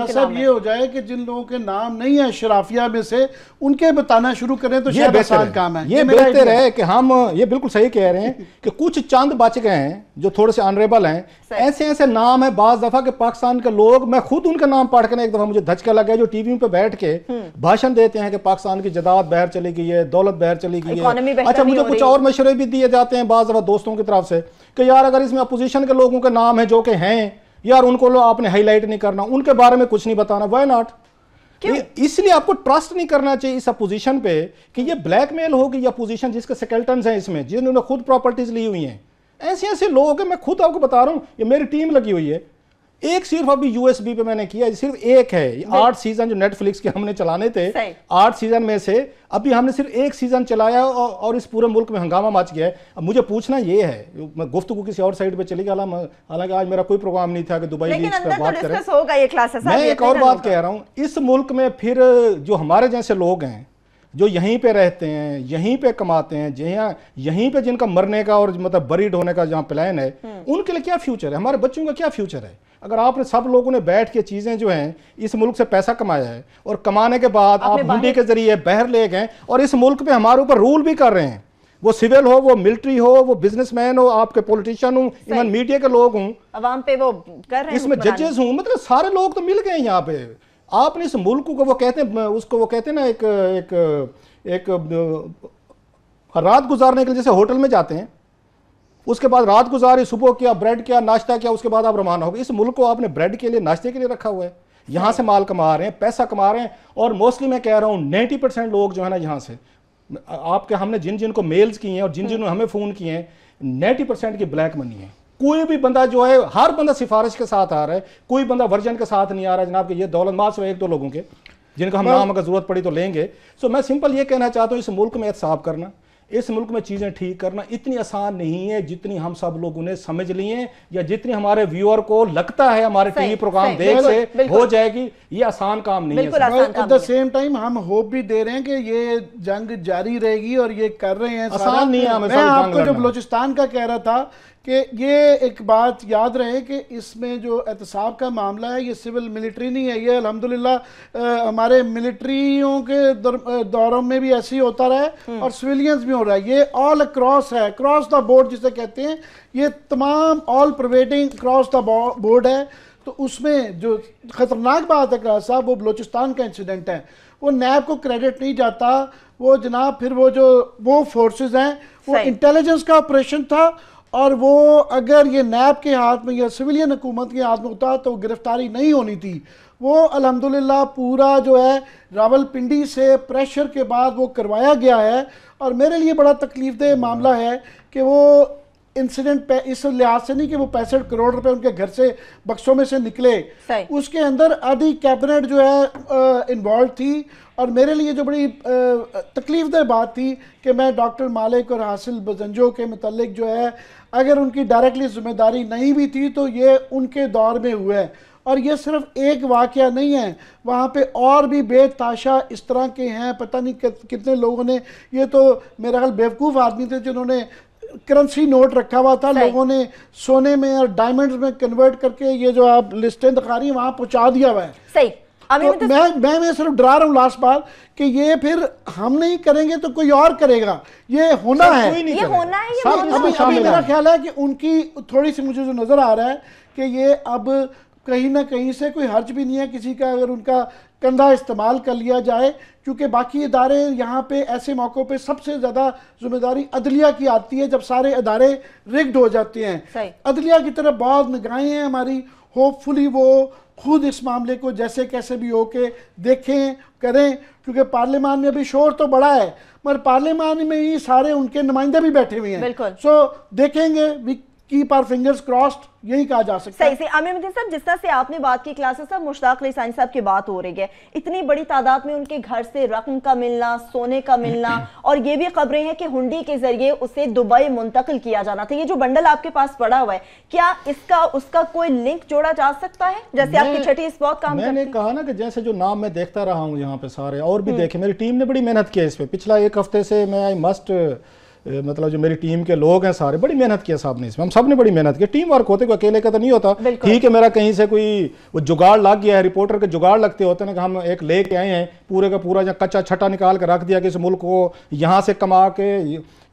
سب یہ ہو جائے کہ جن لوگوں کے نام نہیں ہیں شرافیہ میں سے ان کے بتانا شروع کریں تو شاید آسان کام ہے. یہ بہتر ہے کہ ہم یہ بالکل صحیح کہہ رہے ہیں کہ کچھ چند بچ گئے ہیں جو تھوڑے سے آنریبل ہیں. ایسے نام ہیں بعض دفعہ کہ پاکستان کے لوگ, میں خود ان کے نام پڑھ کے ایک دفعہ مجھے دھچکا لگا, جو ٹی وی پہ بیٹھ کے بھاشن دیتے ہیں کہ پاکستان کی جائیداد باہر چلی گئی ہے, دولت باہر چلی گئی ہے. اچھا مجھے کچھ اور مشورے بھی دیے جاتے ہیں بعض دفعہ دوستوں کی طرف سے کہ یار اگر اس میں اپوزیشن کے لوگوں کے نام ہیں جو کہ ہیں, یار ان کو آپ نے ہائی لائٹ نہیں کرنا, ان کے بارے میں کچھ نہیں بتانا. Y not? اس لیے آپ کو ٹرسٹ نہیں کرنا چاہیے اس اپوزیشن پہ کہ یہ بلیک میل ہوگی, یہ اپوزیشن جس کے سیکلٹنز ہیں اس میں, جنہوں نے خود پراپرٹیز لی ہوئی ہیں. ایسے لوگ ہیں, میں خود آپ کو بتا رہا ہوں, یہ میری ٹیم لگی ہوئی ہے. ایک صرف ابھی یو ایس بی پہ میں نے کیا, صرف ایک ہے. 8 سیزن جو نیٹ فلکس کے ہم نے چلانے تھے, 8 سیزن میں سے ابھی ہم نے صرف ایک سیزن چلایا اور اس پورے ملک میں ہنگامہ مچ گیا ہے. اب مجھے پوچھنا یہ ہے, میں گفتگو کسی اور سائٹ پہ چلی گیا, حالانکہ آج میرا کوئی پروگرام نہیں تھا کہ دبئی لیکس پہ بات کریں. میں ایک اور بات کہہ رہا ہوں, اس ملک میں پھر جو ہمارے جیسے لوگ ہیں جو یہیں پہ رہتے ہیں, یہیں پہ کماتے ہیں, یہیں پہ جن کا مرنے کا اور مطلب بریڈ ہونے کا جہاں پلان ہے, ان کے لیے کیا فیوچر ہے, ہمارے بچوں کا کیا فیوچر ہے؟ اگر آپ نے سب لوگوں نے بیٹھ کے چیزیں جو ہیں اس ملک سے پیسہ کمایا ہے اور کمانے کے بعد آپ ہنڈی کے ذریعے باہر لے گئے اور اس ملک پہ ہمارے اوپر رول بھی کر رہے ہیں, وہ سول ہو, وہ ملٹری ہو, وہ بزنس مین ہو, آپ کے پولیٹیشین ہوں, ایون میڈیا کے لوگ ہوں, عوام پہ وہ کر رہے ہیں, اس میں ججز ہوں, مطلب سارے لوگ تو مل گئے ہیں یہاں پہ. آپ نے اس ملک کو وہ کہتے ہیں, اس کو وہ کہتے ہیں نا ایک رات گزارنے کے لیے جیسے ہوٹل میں جاتے ہیں, اس کے بعد رات گزاری, صبح کیا, بریڈ کیا, ناشتہ کیا, اس کے بعد آپ روانہ ہو گئے. اس ملک کو آپ نے بریڈ کے لیے, ناشتے کے لیے رکھا ہوا ہے, یہاں سے مال کما رہے ہیں, پیسہ کما رہے ہیں. اور موسٹلی میں کہہ رہا ہوں 90% لوگ جو ہے نا یہاں سے, آپ کے ہم نے جن کو میلز کیے ہیں اور جن ہمیں فون کیے ہیں, 90% کی بلیک منی ہے. کوئی بھی بندہ جو ہے, ہر بندہ سفارش کے ساتھ آ رہا ہے, کوئی بندہ ورجن کے ساتھ نہیں آ رہا ہے جناب کہ یہ دولت مال سے 1-2 لوگوں کے جن کا ہم نام اگر ضرورت پڑی تو لیں گے. سو میں سمپل یہ کہنا چاہتا ہوں اس ملک میں احتساب کرنا, اس ملک میں چیزیں ٹھیک کرنا اتنی آسان نہیں ہے جتنی ہم سب لوگوں نے سمجھ لی ہیں, یا جتنی ہمارے ویور کو لگتا ہے ہمارے ٹی وی پروگرام دیکھ سے ہو جائے گی. یہ آسان کام نہیں ہے. ایٹ دا سیم ٹائم ہم ہوپ بھی دے رہے ہیں کہ یہ جنگ جاری رہے گی اور یہ کر رہے ہیں. آسان نہیں ہے. میں آپ کو جو بلوچستان کا کہہ رہا تھا کہ یہ ایک بات یاد رہے کہ اس میں جو احتساب کا معاملہ ہے یہ سول ملٹری نہیں ہے. یہ الحمدللہ ہمارے ملٹریوں کے دوروں میں بھی ایسے ہی ہوتا رہا ہے اور سویلینز بھی ہو رہا ہے. یہ آل اکراس ہے, اکراس دا بورڈ جسے کہتے ہیں, یہ تمام آل پرویڈنگ اکراس دا بورڈ ہے. تو اس میں جو خطرناک بات ہے قرار صاحب وہ بلوچستان کا انسیڈنٹ ہے. وہ نیب کو کریڈٹ نہیں جاتا, وہ جناب پھر وہ فورسز ہیں, وہ انٹیلیجنس کا آپریشن تھا, اور وہ اگر یہ نیب کے ہاتھ میں یا سویلین حکومت کے ہاتھ میں ہوتا تو گرفتاری نہیں ہونی تھی. وہ الحمدللہ پورا جو ہے راول پنڈی سے پریشر کے بعد وہ کروایا گیا ہے. اور میرے لیے بڑا تکلیف دہ معاملہ ہے کہ وہ انسیڈنٹ اس لحاظ سے نہیں کہ وہ 65 کروڑ روپے ان کے گھر سے بکسوں میں سے نکلے, اس کے اندر آدھی کیبنٹ جو ہے انوالو تھی. اور میرے لیے جو بڑی تکلیف دہ بات تھی کہ میں ڈاکٹر مالک اور حاصل بزنجو کے متعلق جو ہے اگر ان کی ڈائریکٹلی ذمہ داری نہیں بھی تھی تو یہ ان کے دور میں ہوا ہے. اور یہ صرف ایک واقعہ نہیں ہے, وہاں پہ اور بھی بے تاشا اس طرح کے ہیں, پتہ نہیں کتنے لوگوں نے, یہ تو میرا خیال بیوقوف آدمی تھے جنہوں نے کرنسی نوٹ رکھا ہوا تھا, لوگوں نے سونے میں اور ڈائمنڈز میں کنورٹ کر کے یہ جو آپ لسٹیں دکھا رہی ہیں وہاں پہنچا دیا ہوا ہے. صحیح. میں صرف ڈرا رہا ہوں لاسٹ بات کہ یہ پھر ہم نہیں کریں گے تو کوئی اور کرے گا. یہ ہونا ہے, ابھی میرا خیال ہے کہ ان کی تھوڑی سی مجھے جو نظر آ رہا ہے کہ یہ اب کہیں نہ کہیں سے کوئی حرج بھی نہیں ہے کسی کا اگر ان کا کندھا استعمال کر لیا جائے, کیونکہ باقی ادارے یہاں پہ ایسے موقعوں پہ سب سے زیادہ ذمہ داری عدلیہ کی آتی ہے جب سارے ادارے رگڈ ہو جاتے ہیں. عدلیہ کی طرف بہت نگاہیں ہیں ہماری, ہوپ فلی وہ خود اس معاملے کو جیسے کیسے بھی ہو کے دیکھیں کریں, کیونکہ پارلیمان میں ابھی شور تو بڑا ہے مگر پارلیمان میں ہی سارے ان کے نمائندے بھی بیٹھے ہوئے ہیں. سو دیکھیں گے, we keep our fingers crossed, یہی کہا جا سکتا ہے. صحیح. عامر متین صاحب جس طرح سے آپ نے بات کی کلاسز صاحب مشتاق علی ثانی صاحب کی بات ہو رہی ہے, اتنی بڑی تعداد میں ان کے گھر سے رقم کا ملنا, سونے کا ملنا, اور یہ بھی خبریں ہیں کہ ہنڈی کے ذریعے اسے دبئی منتقل کیا جانا تھا. یہ جو بنڈل آپ کے پاس پڑا ہوا ہے کیا اس کا کوئی لنک جوڑا جا سکتا ہے جیسے آپ کی چھٹی اس وقت کام کرتی ہے؟ میں نے کہا نا کہ جیسے جو نام میں دیکھتا رہا ہوں یہاں پہ سارے اور بھی دیکھیں, میری ٹیم نے بڑی محنت کی ہے اس پہ. پچھلا ایک ہفتے سے میں مطلب جو میری ٹیم کے لوگ ہیں سارے بڑی محنت کیا صاحب نے اس میں, ہم سب نے بڑی محنت کی. ٹیم ورک ہوتے کوئی اکیلے کا تو نہیں ہوتا. ٹھیک ہے میرا کہیں سے کوئی وہ جگاڑ لگ گیا ہے, رپورٹر کے جگاڑ لگتے ہوتے ہیں کہ ہم ایک لے کے آئے ہیں پورے کا پورا کچا چھٹا نکال کے رکھ دیا کہ اس ملک کو یہاں سے کما کے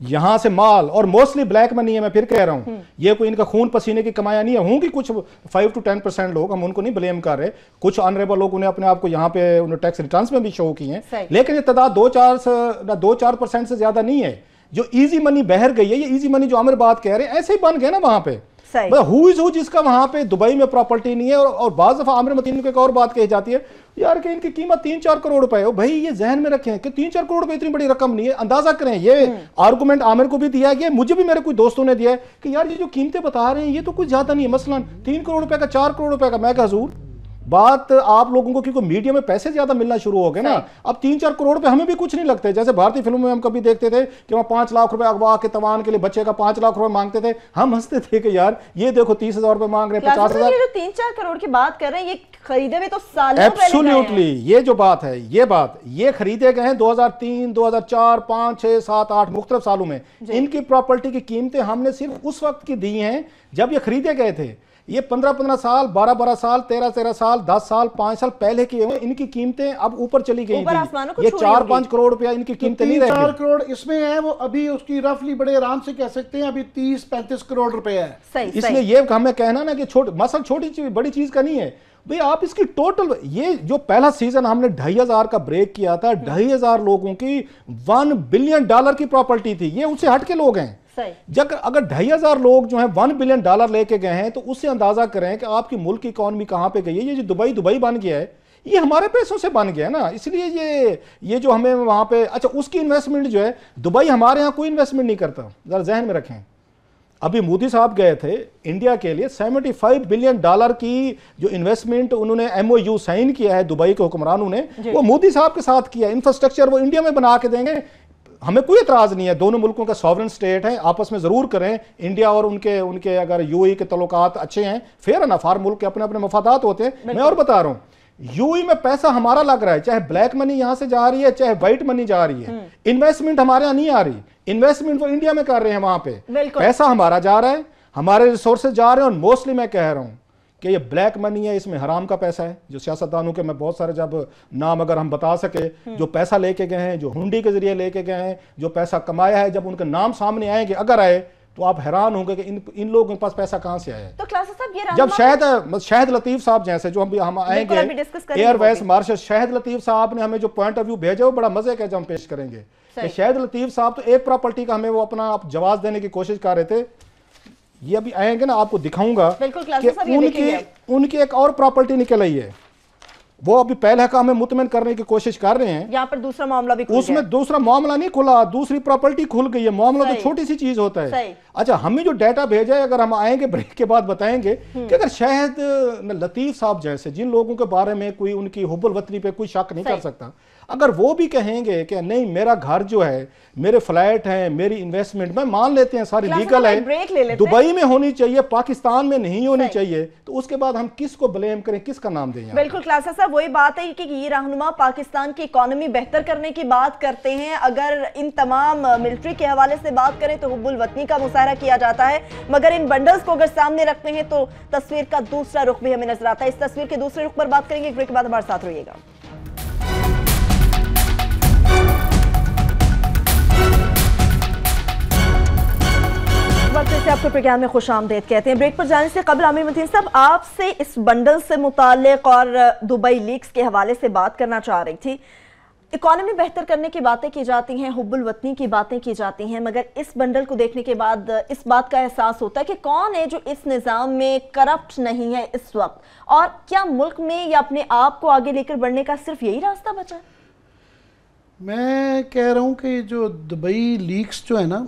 یہاں سے مال, اور موسٹلی بلیک منی ہے, میں پھر کہہ رہا ہوں یہ کوئی ان کا خون پسینے کی کمایا نہیں ہے. ہوں کہ کچھ 5 to 10% لوگ, ہم ان کو نہیں بلیم کر رہے, کچھ آنریبل لوگوں نے اپنے آپ کو یہاں پہ ٹیکس ریٹرنز میں بھی شو کی ہیں, لیکن یہ تعداد 2-4% سے زیادہ نہیں ہے. جو ایزی منی بہر گئی ہے, یہ ایزی منی جو عامر بات کہہ رہے ہیں ایسے ہی بن گئے نا وہاں پہ. ہو از ہو جس کا وہاں پہ دبئی میں پراپرٹی نہیں ہے. اور بعض دفعہ عامر متین کو ایک اور بات کہی جاتی ہے یار کہ ان کی قیمت 3-4 کروڑ روپے ہے. بھائی یہ ذہن میں رکھیں کہ 3-4 کروڑ روپے اتنی بڑی رقم نہیں ہے. اندازہ کریں, یہ آرگومنٹ عامر کو بھی دیا گیا, مجھے بھی میرے کوئی دوستوں نے دیا ہے کہ یار یہ جو قیمتیں بتا رہے ہیں یہ تو کچھ زیادہ نہیں ہے. مثلا 3 کروڑ روپے کا, 4 کروڑ روپے کا. میں کہ حضور بات آپ لوگوں کو کیونکہ میڈیا میں پیسے زیادہ ملنا شروع ہو گئے نا, اب 3-4 کروڑ روپے ہمیں بھی کچھ نہیں لگتے. جیسے بھارتی فلموں میں ہم کبھی دیکھتے تھے کہ وہاں 5 لاکھ روپے اغوا کے توان کے لیے بچے کا 5 لاکھ روپے مانگتے تھے, ہم ہنستے تھے کہ یار یہ دیکھو 30,000 روپے مانگ رہے ہیں, 50,000. یہ جو 3-4 کروڑ کی بات کر رہے ہیں یہ خریدے ہوئے تو سالوں پہلے ایبسولوٹلی. یہ جو بات ہے یہ خریدے گئے ہیں 2003, 2004, 5, 6, 7, 8 مختلف سالوں میں. ان کی پراپرٹی کی قیمتیں ہم نے صرف اس وقت کی دی ہیں جب یہ خریدے گئے تھے. یہ 15-15 سال, 12-12 سال, 13-13 سال, 10 سال, 5 سال پہلے کی ہیں. ان کی قیمتیں اب اوپر چلی گئی ہیں. یہ 4-5 کروڑ روپیہ ان کی قیمتیں نہیں رہتی. 4 کروڑ اس میں ہے, وہ ابھی اس کی رفلی بڑے آرام سے کہہ سکتے ہیں ابھی 30-35 کروڑ روپے ہے. اس لیے یہ ہمیں کہنا نا کہ مثلا چھوٹی بڑی چیز کا نہیں ہے بھئی. آپ اس کی ٹوٹل, یہ جو پہلا سیزن ہم نے 2,500 کا بریک کیا تھا, 2,500 لوگوں کی $1 بلین کی پراپرٹی تھی. یہ ان سے ہٹ کے لوگ ہیں. اگر 2,500 لوگ جو ہیں $1 بلین لے کے گئے ہیں تو اس سے اندازہ کریں کہ آپ کی ملک کی اکانومی کہاں پہ گئی ہے. یہ جو دبئی بن گیا ہے یہ ہمارے پیسوں سے بن گیا نا. اس لیے یہ جو ہمیں وہاں پہ, اچھا اس کی انویسٹمنٹ جو ہے دبئی ہمارے ہاں کوئی انویسٹمنٹ نہیں کرتا, ذرا ذہن میں رکھیں. ابھی مودی صاحب گئے تھے انڈیا کے لیے $75 بلین کی جو انویسٹمنٹ انہوں نے MOU سائن کیا ہے دبئی کے حکمرانوں نے, وہ مودی صاحب کے ساتھ کیا. انفراسٹرکچر وہ انڈیا میں بنا کے دیں گے, ہمیں کوئی اعتراض نہیں ہے. دونوں ملکوں کا سوورن اسٹیٹ ہیں, آپس میں ضرور کریں. انڈیا اور ان کے اگر UAE کے تعلقات اچھے ہیں, فیئر انف, ہر ملک کے اپنے اپنے مفادات ہوتے ہیں. میں اور بتا رہا ہوں, UAE میں پیسہ ہمارا لگ رہا ہے, چاہے بلیک منی یہاں سے جا رہی ہے چاہے وائٹ منی جا رہی ہے. انویسٹمنٹ ہمارے یہاں نہیں آ رہی, انویسٹمنٹ وہ انڈیا میں کر رہے ہیں, وہاں پہ پیسہ ہمارا جا رہا ہے, ہمارے ریسورسز جا رہے ہیں. اور موسٹلی میں کہہ رہا ہوں کہ یہ بلیک منی ہے, اس میں حرام کا پیسہ ہے. جو سیاستدانوں کے میں بہت سارے جب نام اگر ہم بتا سکے, جو پیسہ لے کے گئے ہیں, جو ہنڈی کے ذریعے لے کے گئے ہیں, جو پیسہ کمایا ہے, جب ان کے نام سامنے آئیں گے, اگر آئے تو آپ حیران ہوں گے کہ ان لوگوں کے پاس پیسہ کہاں سے آیا ہے. تو کلاسر صاحب یہ جب شاہد لطیف صاحب جیسے جو ہم آئیں گے, ایئر وائس مارشل شاہد لطیف صاحب نے ہمیں جو پوائنٹ آف ویو بھیجا وہ بڑا مزے کا جو ہم پیش کریں گے. کہ شاہد لطیف صاحب تو ایک پراپرٹی کا ہمیں وہ اپنا جواز دینے کی کوشش کر رہے تھے. یہ ابھی آئیں گے نا, آپ کو دکھاؤں گا کہ ان کی ایک اور پراپرٹی نکل آئی ہے, وہ ابھی پہلے کا ہمیں مطمئن کرنے کی کوشش کر رہے ہیں. یہاں پر دوسرا معاملہ بھی کھل گیا, اس میں دوسرا معاملہ نہیں کھلا, دوسری پراپرٹی کھل گئی ہے. معاملہ تو چھوٹی سی چیز ہوتا ہے. اچھا, ہمیں جو ڈیٹا بھیجا ہے, اگر ہم آئیں گے بریک کے بعد بتائیں گے کہ اگر شاہد لطیف صاحب جیسے جن لوگوں کے بارے میں کوئی ان کی حب الوطنی پہ کوئی شک نہیں کر سکتا, اگر وہ بھی کہیں گے کہ نہیں میرا گھر جو ہے, میرے فلیٹ ہیں, میری انویسٹمنٹ, میں مان لیتے ہیں ساری لیگل ہے, دبئی میں ہونی چاہیے, پاکستان میں نہیں ہونی چاہیے, تو اس کے بعد ہم کس کو بلیم کریں, کس کا نام دیں؟ بالکل کلاسر صاحب, وہی بات ہے کہ یہ رہنما پاکستان کی اکانومی بہتر کرنے کی بات کرتے ہیں. اگر ان تمام ملٹری کے حوالے سے بات کریں تو حب الوطنی کا مظاہرہ کیا جاتا ہے, مگر ان بنڈلز کو اگر سامنے رکھتے ہیں تو تصویر کا دوسرا رخ بھی ہمیں نظر آتا ہے. اس تصویر کے دوسرے رخ پر بات کریں گے, ایک بریک کے بعد ہمارے ساتھ رہیے گا. سے آپ کے پروگرام میں خوش آمدید کہتے ہیں. بریک پر جانے سے قبل عامر متین صاحب آپ سے اس بنڈل سے متعلق اور دبئی لیکس کے حوالے سے بات کرنا چاہ رہی تھی. اکانومی بہتر کرنے کی باتیں کی جاتی ہیں, حب الوطنی کی باتیں کی جاتی ہیں, مگر اس بنڈل کو دیکھنے کے بعد اس بات کا احساس ہوتا ہے کہ کون ہے جو اس نظام میں کرپٹ نہیں ہے اس وقت, اور کیا ملک میں یا اپنے آپ کو آگے لے کر بڑھنے کا صرف یہی راستہ بچا ہے؟ میں کہہ رہا ہوں کہ جو دبئی لیکس جو ہے نا,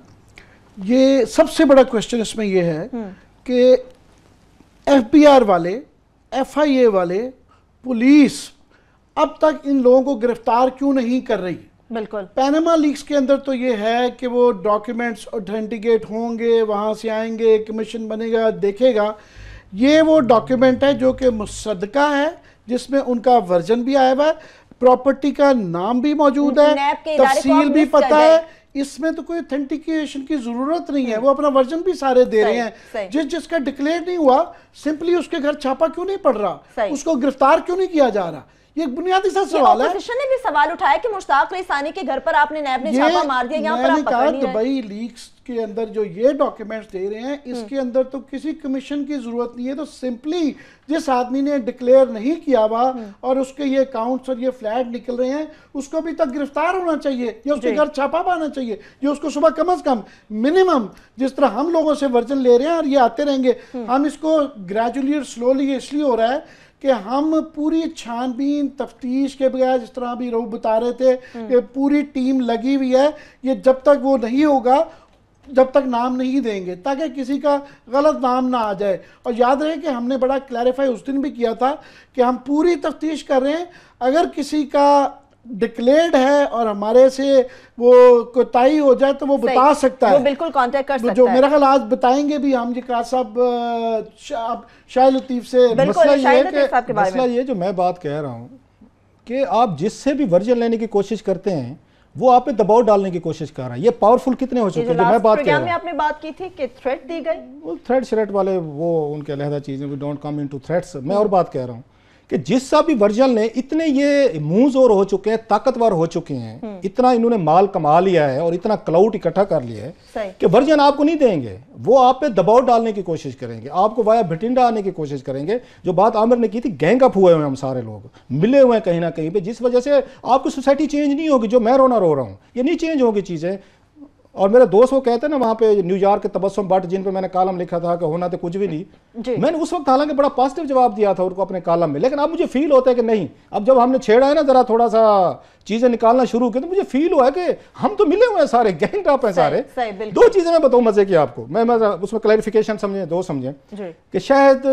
یہ سب سے بڑا کوشچن اس میں یہ ہے کہ FBI والے, FIA والے, پولیس اب تک ان لوگوں کو گرفتار کیوں نہیں کر رہی؟ بالکل پیناما لیکس کے اندر تو یہ ہے کہ وہ ڈاکیومنٹس اوتھینٹیکیٹ ہوں گے, وہاں سے آئیں گے, کمیشن بنے گا, دیکھے گا. یہ وہ ڈاکیومنٹ ہے جو کہ مصدقہ ہے, جس میں ان کا ورژن بھی آیا ہوا ہے, پراپرٹی کا نام بھی موجود ہے, تفصیل بھی پتہ ہے. اس میں تو کوئی اوتھینٹیکیشن کی ضرورت نہیں ہے, وہ اپنا ورژن بھی سارے دے رہے ہیں. جس کا ڈکلیئر نہیں ہوا, سمپلی اس کے گھر چھاپا کیوں نہیں پڑ رہا, اس کو گرفتار کیوں نہیں کیا جا رہا؟ یہ ایک بنیادی سا سوال ہے. اپوزیشن نے بھی سوال اٹھایا کہ مشتاق علی ثانی کے گھر پر آپ نے نیب نے چھاپا مار دیا, یہاں پر آپ پکڑ نہیں رہے. دبئی لیکس کے اندر جو یہ ڈاکیومنٹس دے رہے ہیں, اس کے اندر تو کسی کمیشن کی ضرورت نہیں ہے. تو سمپلی جس آدمی نے ڈکلیئر نہیں کیا ہوا اور اس کے یہ اکاؤنٹس اور یہ فلیٹ نکل رہے ہیں, اس کو بھی تک گرفتار ہونا چاہیے, یا اس کے گھر چھاپا پانا چاہیے, یا اس کو صبح کم از کم منیمم, جس طرح ہم لوگوں سے ورژن لے رہے ہیں اور یہ آتے رہیں گے, ہم اس کو گریجولی اور سلولی اس لیے ہو رہا ہے کہ ہم پوری چھان بین تفتیش کے بغیر, جس طرح ابھی رؤوف بتا رہے تھے کہ پوری ٹیم لگی ہوئی ہے, یہ جب تک وہ نہیں ہوگا, جب تک نام نہیں دیں گے, تاکہ کسی کا غلط نام نہ آ جائے. اور یاد رہے کہ ہم نے بڑا کلیریفائی اس دن بھی کیا تھا کہ ہم پوری تفتیش کر رہے ہیں. اگر کسی کا ڈکلیئرڈ ہے اور ہمارے سے وہ کوتاہی ہو جائے تو وہ بتا سکتا ہے, وہ بالکل کانٹیکٹ کر سکتا ہے. جو میرا خیال آج بتائیں گے بھی ہم جی کا صاحب شاہد لطیف سے. مسئلہ یہ جو میں بات کہہ رہا ہوں کہ آپ جس سے بھی ورژن لینے کی کوشش کرتے ہیں, وہ آپ پہ دباؤ ڈالنے کی کوشش کر رہا ہے. یہ پاورفل کتنے ہو چکے ہیں, جو میں بات کہہ رہا ہوں. میں آپ نے بات کی تھی کہ تھریٹ دی گئی, وہ تھریٹ شریٹ والے وہ ان کے علیحدہ چیزیں, we don't come into threats. میں اور بات کہہ رہا ہوں کہ جس سا بھی ورژن نے, اتنے یہ منہ زور ہو چکے ہیں, طاقتور ہو چکے ہیں, اتنا انہوں نے مال کما لیا ہے اور اتنا کلاؤٹ اکٹھا کر لیا ہے کہ ورژن آپ کو نہیں دیں گے. وہ آپ پہ دباؤ ڈالنے کی کوشش کریں گے, آپ کو وایا بھٹنڈا آنے کی کوشش کریں گے. جو بات عامر نے کی تھی, گینگ اپ ہوئے ہوئے ہم سارے لوگ ملے ہوئے ہیں کہیں نہ کہیں پہ, جس وجہ سے آپ کی سوسائٹی چینج نہیں ہوگی. جو میں رو رہا ہوں, یہ نہیں چینج ہوگی چیزیں. اور میرے دوست وہ کہتے ہیں نا وہاں پہ نیو یارک کے تبسم بٹ, جن پہ میں نے کالم لکھا تھا کہ ہونا تو کچھ بھی نہیں, میں نے اس وقت حالانکہ بڑا پازیٹیو جواب دیا تھا ان کو اپنے کالم میں, لیکن اب مجھے فیل ہوتا ہے کہ نہیں, اب جب ہم نے چھیڑا ہے نا ذرا تھوڑا سا چیزیں نکالنا شروع کی تو مجھے فیل ہوا کہ ہم تو ملے ہوئے ہیں سارے، گینگ ٹاپ ہیں سارے. دو چیزیں میں بتاؤں مزے کی آپ کو، میں اس میں کلیریفیکیشن سمجھیں، دو سمجھیں کہ شاہد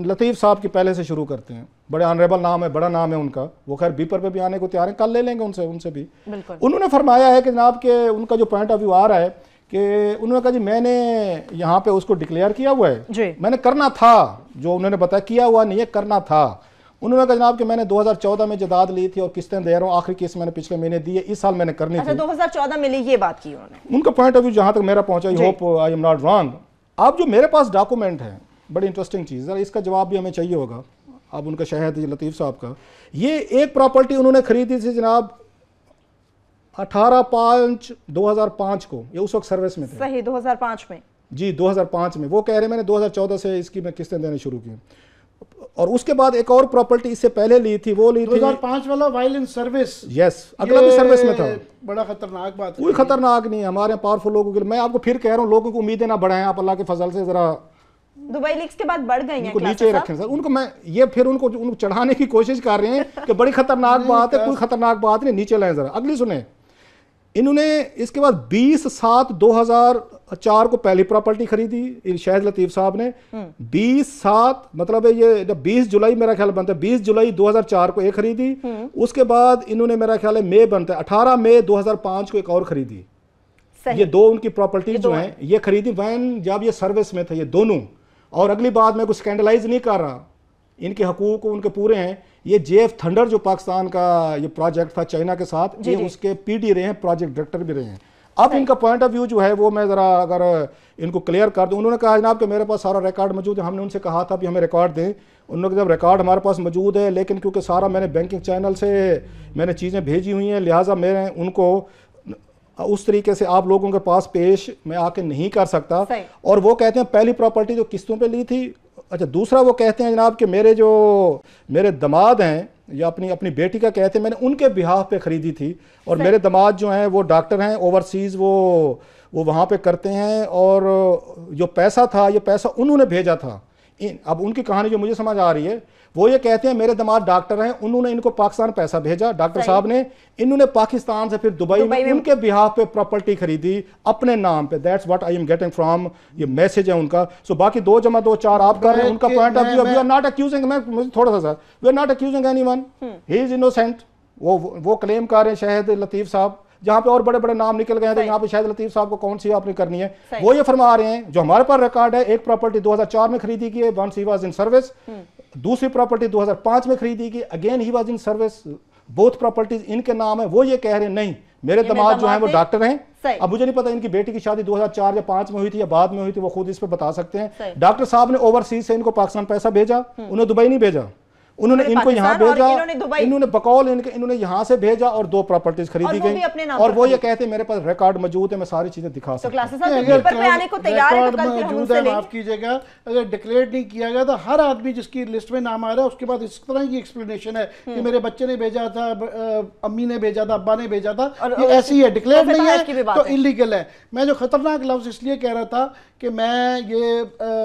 لطیف صاحب کی پہلے سے شروع کرتے ہیں، بڑے آنریبل نام ہے، بڑا نام ہے ان کا، وہ خیر بیپر پہ بھی آنے کو تیار ہیں، کل لے لیں گے ان سے بھی. انہوں نے فرمایا ہے کہ جناب کہ ان کا جو پوائنٹ آف ویو آ رہا ہے کہ انہوں نے کہا جی میں نے یہاں پہ اس کو ڈکلیئر کیا ہوا ہے، میں نے کرنا تھا، جو انہوں نے بتایا کیا ہوا نہیں ہے، کرنا تھا. انہوں نے کہا جناب کہ میں نے 2014 میں جداد لی تھی اور قسطیں دے رہا ہوں، آخری قسط میں نے پچھلے مہینے دی ہے، اس سال میں نے کرنی تھی. 2014 میں لی یہ بات کی انہوں نے، ان کا پوائنٹ آف ویو جہاں تک میرا پہنچا، I hope I am not wrong. اب جو میرے پاس ڈاکومنٹ ہے، بڑی انٹرسٹنگ چیز ہے، اس کا جواب بھی ہمیں چاہیے ہوگا. اب ان کا شاہد لطیف صاحب کا یہ ایک پراپرٹی انہوں نے خریدی تھی جناب 18/5/2005 کو، یہ اس وقت سروس میں تھے. صحیح، 2005 میں، جی 2005 میں. وہ کہہ رہے ہیں میں نے 2014 سے اس کی میں قسطیں دینے شروع کی. اور اس کے بعد ایک اور پراپرٹی اس سے پہلے لی تھی، وہ لی تھی 2005 والا وائل ان سروس. یس، اگلا بھی سروس میں تھا. بڑا خطرناک بات ہے. کوئی خطرناک نہیں ہے، ہمارے پاورفل لوگوں کے، میں آپ کو پھر کہہ رہا ہوں لوگوں کو امیدیں نہ بڑھائیں آپ اللہ کے فضل سے، ذرا دبئی لیکس کے بعد بڑھ گئی ہیں، ان کو نیچے ہی رکھیں سر. ان کو میں یہ پھر ان کو چڑھانے کی کوشش کر رہے ہیں کہ بڑی خطرناک بات ہے، کوئی خطرناک بات نہیں، نیچے لائیں ذرا. اگلی سنیں، انہوں نے اس کے بعد 20/7/2004 کو پہلی پراپرٹی خریدی شاہد لطیف صاحب نے. 20/7 مطلب ہے یہ 20 جولائی میرا خیال بنتا ہے، 20 جولائی 2004 کو ایک خریدی. اس کے بعد انہوں نے میرا خیال ہے مئی بنتا ہے 18 مئی 2005 کو ایک اور خریدی. یہ دو ان کی پراپرٹی جو ہیں یہ خریدی وین جب یہ سروس میں تھے یہ دونوں. اور اگلی بات میں کچھ سکینڈلائز نہیں کر رہا، ان کے حقوق ان کے پورے ہیں. یہ JF تھنڈر جو پاکستان کا یہ پروجیکٹ تھا چائنا کے ساتھ، یہ اس کے PD رہے ہیں، پروجیکٹ ڈائریکٹر بھی رہے ہیں. اب ان کا پوائنٹ آف ویو جو ہے وہ میں ذرا اگر ان کو کلیئر کر دوں. انہوں نے کہا جناب کہ میرے پاس سارا ریکارڈ موجود ہے، ہم نے ان سے کہا تھا بھی ہمیں ریکارڈ دیں. انہوں نے کہا جب ریکارڈ ہمارے پاس موجود ہے لیکن کیونکہ سارا میں نے بینکنگ چینل سے میں نے چیزیں بھیجی ہوئی ہیں، لہٰذا میں ان کو اس طریقے سے آپ لوگوں کے پاس پیش میں آ کے نہیں کر سکتا. اور وہ کہتے ہیں پہلی پراپرٹی جو قسطوں پہ لی تھی. اچھا دوسرا وہ کہتے ہیں جناب کہ میرے دماد ہیں یا اپنی بیٹی کا کہتے ہیں میں نے ان کے بہاف پہ خریدی تھی. اور میرے دماد جو ہیں وہ ڈاکٹر ہیں، اوورسیز وہ وہاں پہ کرتے ہیں. اور جو پیسہ تھا یہ پیسہ انہوں نے بھیجا تھا. اب ان کی کہانی جو مجھے سمجھ آ رہی ہے وہ یہ کہتے ہیں میرے دماد ڈاکٹر ہیں، انہوں نے ان کو پاکستان پیسہ بھیجا ڈاکٹر صاحب نے، انہوں نے پاکستان سے پھر دبئی میں ان کے بہاف پہ پراپرٹی خریدی اپنے نام پہ. That's what I am getting from, یہ میسج ہے ان کا. سو باقی 2+2=4 آپ کر رہے ہیں. ان کا point of view, we are not accusing, میں مجھے تھوڑا سا sir, we are not accusing anyone, he is innocent. وہ کلیم کر رہے ہیں شاہد لطیف صاحب، جہاں پہ اور بڑے بڑے نام نکل گئے ہیں تو یہاں پہ شاہد لطیف صاحب کو کون سی آپ نے کرنی ہے. وہ یہ فرما رہے ہیں جو ہمارے پاس ریکارڈ ہے، ایک پراپرٹی 2004 میں خریدی کی ہے، once he was in service. دوسری پراپرٹی 2005 میں خریدی کی، again he was in service. Both properties ان کے نام ہے. وہ یہ کہہ رہے ہیں نہیں میرے دماد جو ہیں وہ ڈاکٹر ہیں. اب مجھے نہیں پتا ان کی بیٹی کی شادی 2004 یا 5 میں ہوئی تھی یا بعد میں ہوئی تھی، وہ خود اس پہ بتا سکتے ہیں. ڈاکٹر صاحب نے اوورسیز سے ان کو پاکستان پیسہ بھیجا، انہیں دبئی نہیں بھیجا، انہوں نے ان کو یہاں بھیجا، انہوں نے بقول انہوں نے یہاں سے بھیجا اور 2 پراپرٹیز خریدی گئی. اور وہ یہ کہتے ہیں میرے پاس ریکارڈ موجود ہے، میں ساری چیزیں دکھا سکتا ہوں. ریکارڈ موجود ہے، معاف کیجیے گا اگر ڈکلیئر نہیں کیا گیا تو ہر آدمی جس کی لسٹ میں نام آ رہا ہے اس کے بعد اس طرح کی ایکسپلینیشن ہے کہ میرے بچے نے بھیجا تھا، امی نے بھیجا تھا، ابا نے بھیجا تھا، یہ ایسی ہے، ڈکلیئر نہیں ہے تو انلیگل ہے. میں جو خطرناک لفظ اس لیے کہہ رہا تھا کہ میں یہ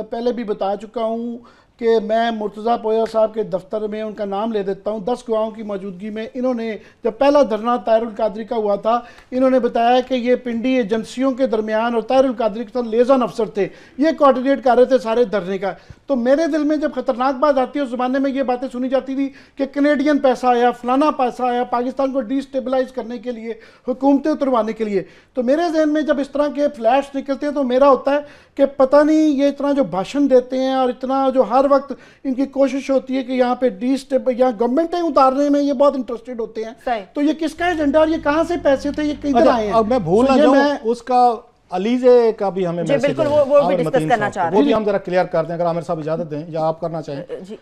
پہلے بھی بتا چکا ہوں کہ میں مرتضیٰ پویا صاحب کے دفتر میں ان کا نام لے دیتا ہوں. 10 گواہوں کی موجودگی میں انہوں نے جب پہلا دھرنا طاہر القادری کا ہوا تھا، انہوں نے بتایا کہ یہ پنڈی ایجنسیوں کے درمیان اور طاہر القادری کے ساتھ لیزن افسر تھے، یہ کوارڈینیٹ کر رہے تھے سارے دھرنے کا. تو میرے دل میں جب خطرناک بات آتی ہے، اس زمانے میں یہ باتیں سنی جاتی تھی کہ کینیڈین پیسہ آیا، فلانا پیسہ آیا پاکستان کو ڈی سٹیبلائز کرنے کے لیے، حکومتیں اتروانے کے لیے. تو میرے ذہن میں جب اس طرح کے فلیش نکلتے ہیں تو میرا ہوتا ہے کہ پتہ نہیں یہ اتنا جو بھاشن دیتے ہیں اور اتنا جو ہر وقت ان کی کوشش ہوتی ہے کہ یہاں پہ یہاں گورنمنٹیں اتارنے میں یہ بہت انٹرسٹڈ ہوتے ہیں. تو یہ کس کا ایجنڈا اور یہ کہاں سے پیسے تھے، یہ کدھر آئے ہیں؟ اب میں بھول نہ جاؤں اس کا علیزے کا بھی ہمیں میسج ہے، بالکل وہ بھی ڈسکس کرنا چاہ رہے ہیں، وہ بھی ہم ذرا کلیئر کر دیں اگر عامر صاحب اجازت دیں یا آپ کرنا چاہیں.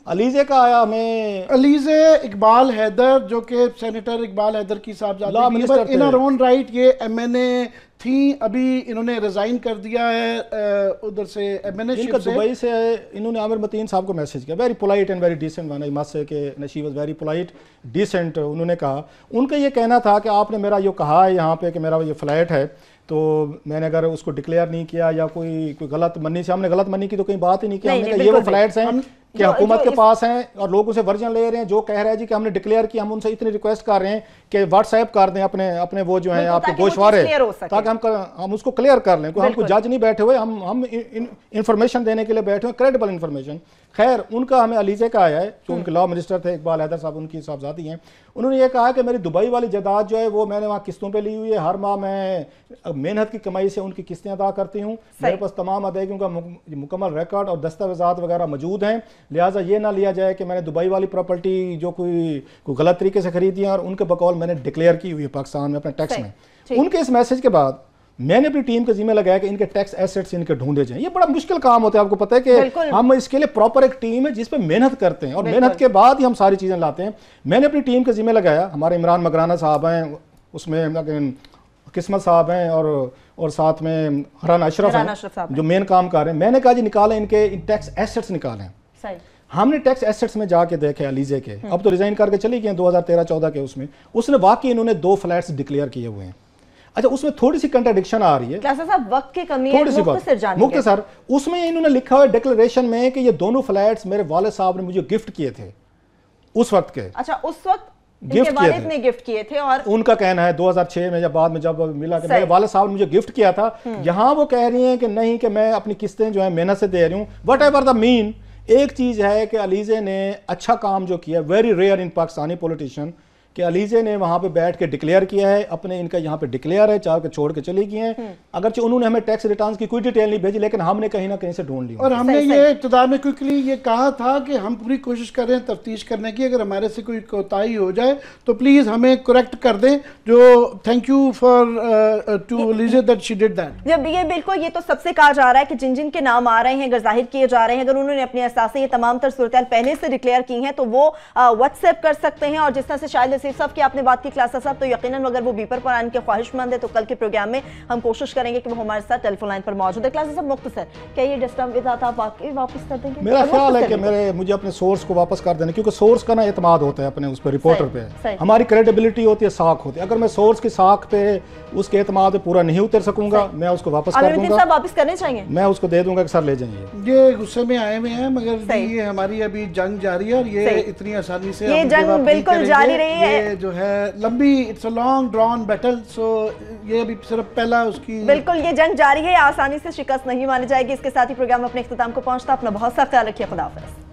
علیزے کا آیا ہمیں، علیزے اقبال حیدر جو کہ سینیٹر اقبال حیدر کی صاحبزادی ان ہر اون رائٹ، یہ MNA تھیں، ابھی انہوں نے ریزائن کر دیا ہے ادھر سے MNA شپ سے. دبئی سے انہوں نے عامر متین صاحب کو میسج کیا، very polite and very decent one, I must say کہ she was very polite decent. انہوں نے کہا، ان کا یہ کہنا تھا کہ آپ نے میرا یہ کہا ہے یہاں پہ کہ میرا یہ فلیٹ ہے تو میں نے اگر اس کو ڈکلیئر نہیں کیا یا کوئی غلط منی سے، ہم نے غلط منی کی تو کہیں بات ہی نہیں کیا، ہم نے کہا یہ وہ فلیٹس ہیں کہ حکومت کے پاس ہیں اور لوگ اسے ورژن لے رہے ہیں جو کہہ رہے ہیں جی کہ ہم نے ڈکلیئر کیا, ہم ان سے اتنی ریکویسٹ کر رہے ہیں کہ واٹس ایپ کر دیں اپنے وہ جو ہیں آپ کے گوشوارے, تاکہ ہم اس کو کلیئر کر لیں. ہم کو جج نہیں بیٹھے ہوئے, ہم انفارمیشن دینے کے لیے بیٹھے ہوئے, کریڈیبل انفارمیشن. خیر ان کا ہمیں علیزے کا آیا ہے جو ان کے لا منسٹر تھے اقبال حیدر صاحب, ان کی صاحبزادی ہیں. انہوں نے یہ کہا کہ میری دبئی والی جائیداد جو ہے وہ میں نے وہاں قسطوں پہ لی ہوئی ہے, ہر ماہ میں محنت کی کمائی سے ان کی قسطیں ادا کرتی ہوں, میرے پاس تمام ادائیگیوں کا مکمل ریکارڈ اور دستاویزات وغیرہ موجود ہیں, لہٰذا یہ نہ لیا جائے کہ میں نے دبئی والی پراپرٹی جو کوئی غلط طریقے سے خریدی ہے اور ان کے بقول میں نے ڈکلیئر کی ہوئی ہے پاکستان میں اپنے ٹیکس میں. ان کے اس میسج کے بعد میں نے اپنی ٹیم کے ذمہ لگایا کہ ان کے ٹیکس ایسٹس ان کے ڈھونڈے جائیں. یہ بڑا مشکل کام ہوتا ہے, آپ کو پتہ ہے کہ ہم اس کے لیے پراپر ایک ٹیم ہے جس پہ محنت کرتے ہیں اور محنت کے بعد ہی ہم ساری چیزیں لاتے ہیں. میں نے اپنی ٹیم کے ذمہ لگایا, ہمارے عمران مگرانہ صاحب ہیں, اس میں قسمت صاحب ہیں اور ساتھ میں حران اشرف ہیں جو مین کام کر رہے ہیں. میں نے کہا جی نکالیں ان کے ٹیکس ایسٹس نکالیں. ہم نے ٹیکس ایسٹس میں جا کے دیکھے علیزے کے, اب تو ریزائن کر کے چلی گئے 2013-14 کے, اس نے واقعی انہوں نے 2 فلیٹس ڈکلیئر کیے ہوئے ہیں. اچھا اس میں تھوڑی سی کنٹراڈکشن آ رہی ہے, صاحب وقت کی کمی ہے, مختصر اس میں انہوں نے لکھا ہوا ہے ڈکلیریشن میں کہ یہ دونوں فلیٹس میرے والد صاحب نے مجھے گفٹ کیے تھے اس وقت کے. اچھا اس وقت ان کے والد نے گفٹ کیے تھے, اور ان کا کہنا ہے 2006 میں یا بعد میں جب ملا کہ میرے والد صاحب نے مجھے گفٹ کیا تھا. یہاں وہ کہہ رہی ہیں کہ نہیں کہ میں اپنی قسطیں جو ہیں محنت سے دے رہی ہوں. وٹ ایور دا مین, ایک چیز ہے کہ علیزے نے اچھا کام جو کیا, very rare in Pakistani politician, کہ علیزے نے وہاں پہ بیٹھ کے ڈکلیئر کیا ہے اپنے, ان کا یہاں پہ ڈکلیئر ہے, چار کے چھوڑ کے چلی گئی ہیں. اگرچہ انہوں نے ہمیں ٹیکس ریٹرنز کی کوئی ڈیٹیل نہیں بھیجی, لیکن ہم نے کہیں نہ کہیں سے ڈھونڈ لی. اور ہم نے یہ ابتدا میں کوئکلی یہ کہا تھا کہ ہم پوری کوشش کر رہے ہیں تفتیش کرنے کی, اگر ہمارے سے کوئی کوتاہی ہو جائے تو پلیز ہمیں کریکٹ کر دیں. جو thank you for to Aliza that she did that. جب یہ بالکل یہ تو سب سے کہا جا رہا ہے کہ جن جن کے نام آ رہے ہیں, اگر ظاہر کیے جا رہے ہیں, اگر انہوں نے اپنے اثاثے یہ تمام تر صورتحال پہلے سے ڈکلیئر کی ہیں تو وہ واٹس ایپ کر سکتے ہیں. اور جس طرح سے شاہد نصیر صاحب کی آپ نے بات کی کلاسا صاحب, تو یقیناً اگر وہ بیپر پر آنے کے خواہش مند ہے تو کل کے پروگرام میں ہم کوشش کریں گے کہ وہ ہمارے ساتھ ٹیلی فون لائن پر موجود ہے. کلاسا صاحب مختصر کیا یہ دستاویزات آپ واپس کر دیں گے؟ میرا خیال ہے کہ مجھے اپنے سورس کو واپس کر دینا, کیونکہ سورس کا نا اعتماد ہوتا ہے اپنے اس پہ, رپورٹر پہ ہماری کریڈیبلٹی ہوتی ہے, ساکھ ہوتی ہے. اگر میں سورس کی ساکھ پہ اس کے اعتماد پہ پورا نہیں اتر سکوں گا, میں اس کو واپس کر دوں گا. واپس کرنے چاہیے, میں اس کو دے دوں گا کہ سر لے جائیں. یہ غصے میں آئے ہوئے ہیں, مگر یہ ہماری ابھی جنگ جاری ہے اور یہ اتنی آسانی سے یہ جنگ بالکل جاری رہی ہے, یہ جو ہے لمبی, it's a long drawn battle. So یہ ابھی صرف پہلا اس کی بالکل یہ جنگ جاری ہے, آسانی سے شکست نہیں مانی جائے گی. اس کے ساتھ ہی پروگرام اپنے اختتام کو پہنچتا. اپنا بہت سا خیال رکھیے. خدا حافظ.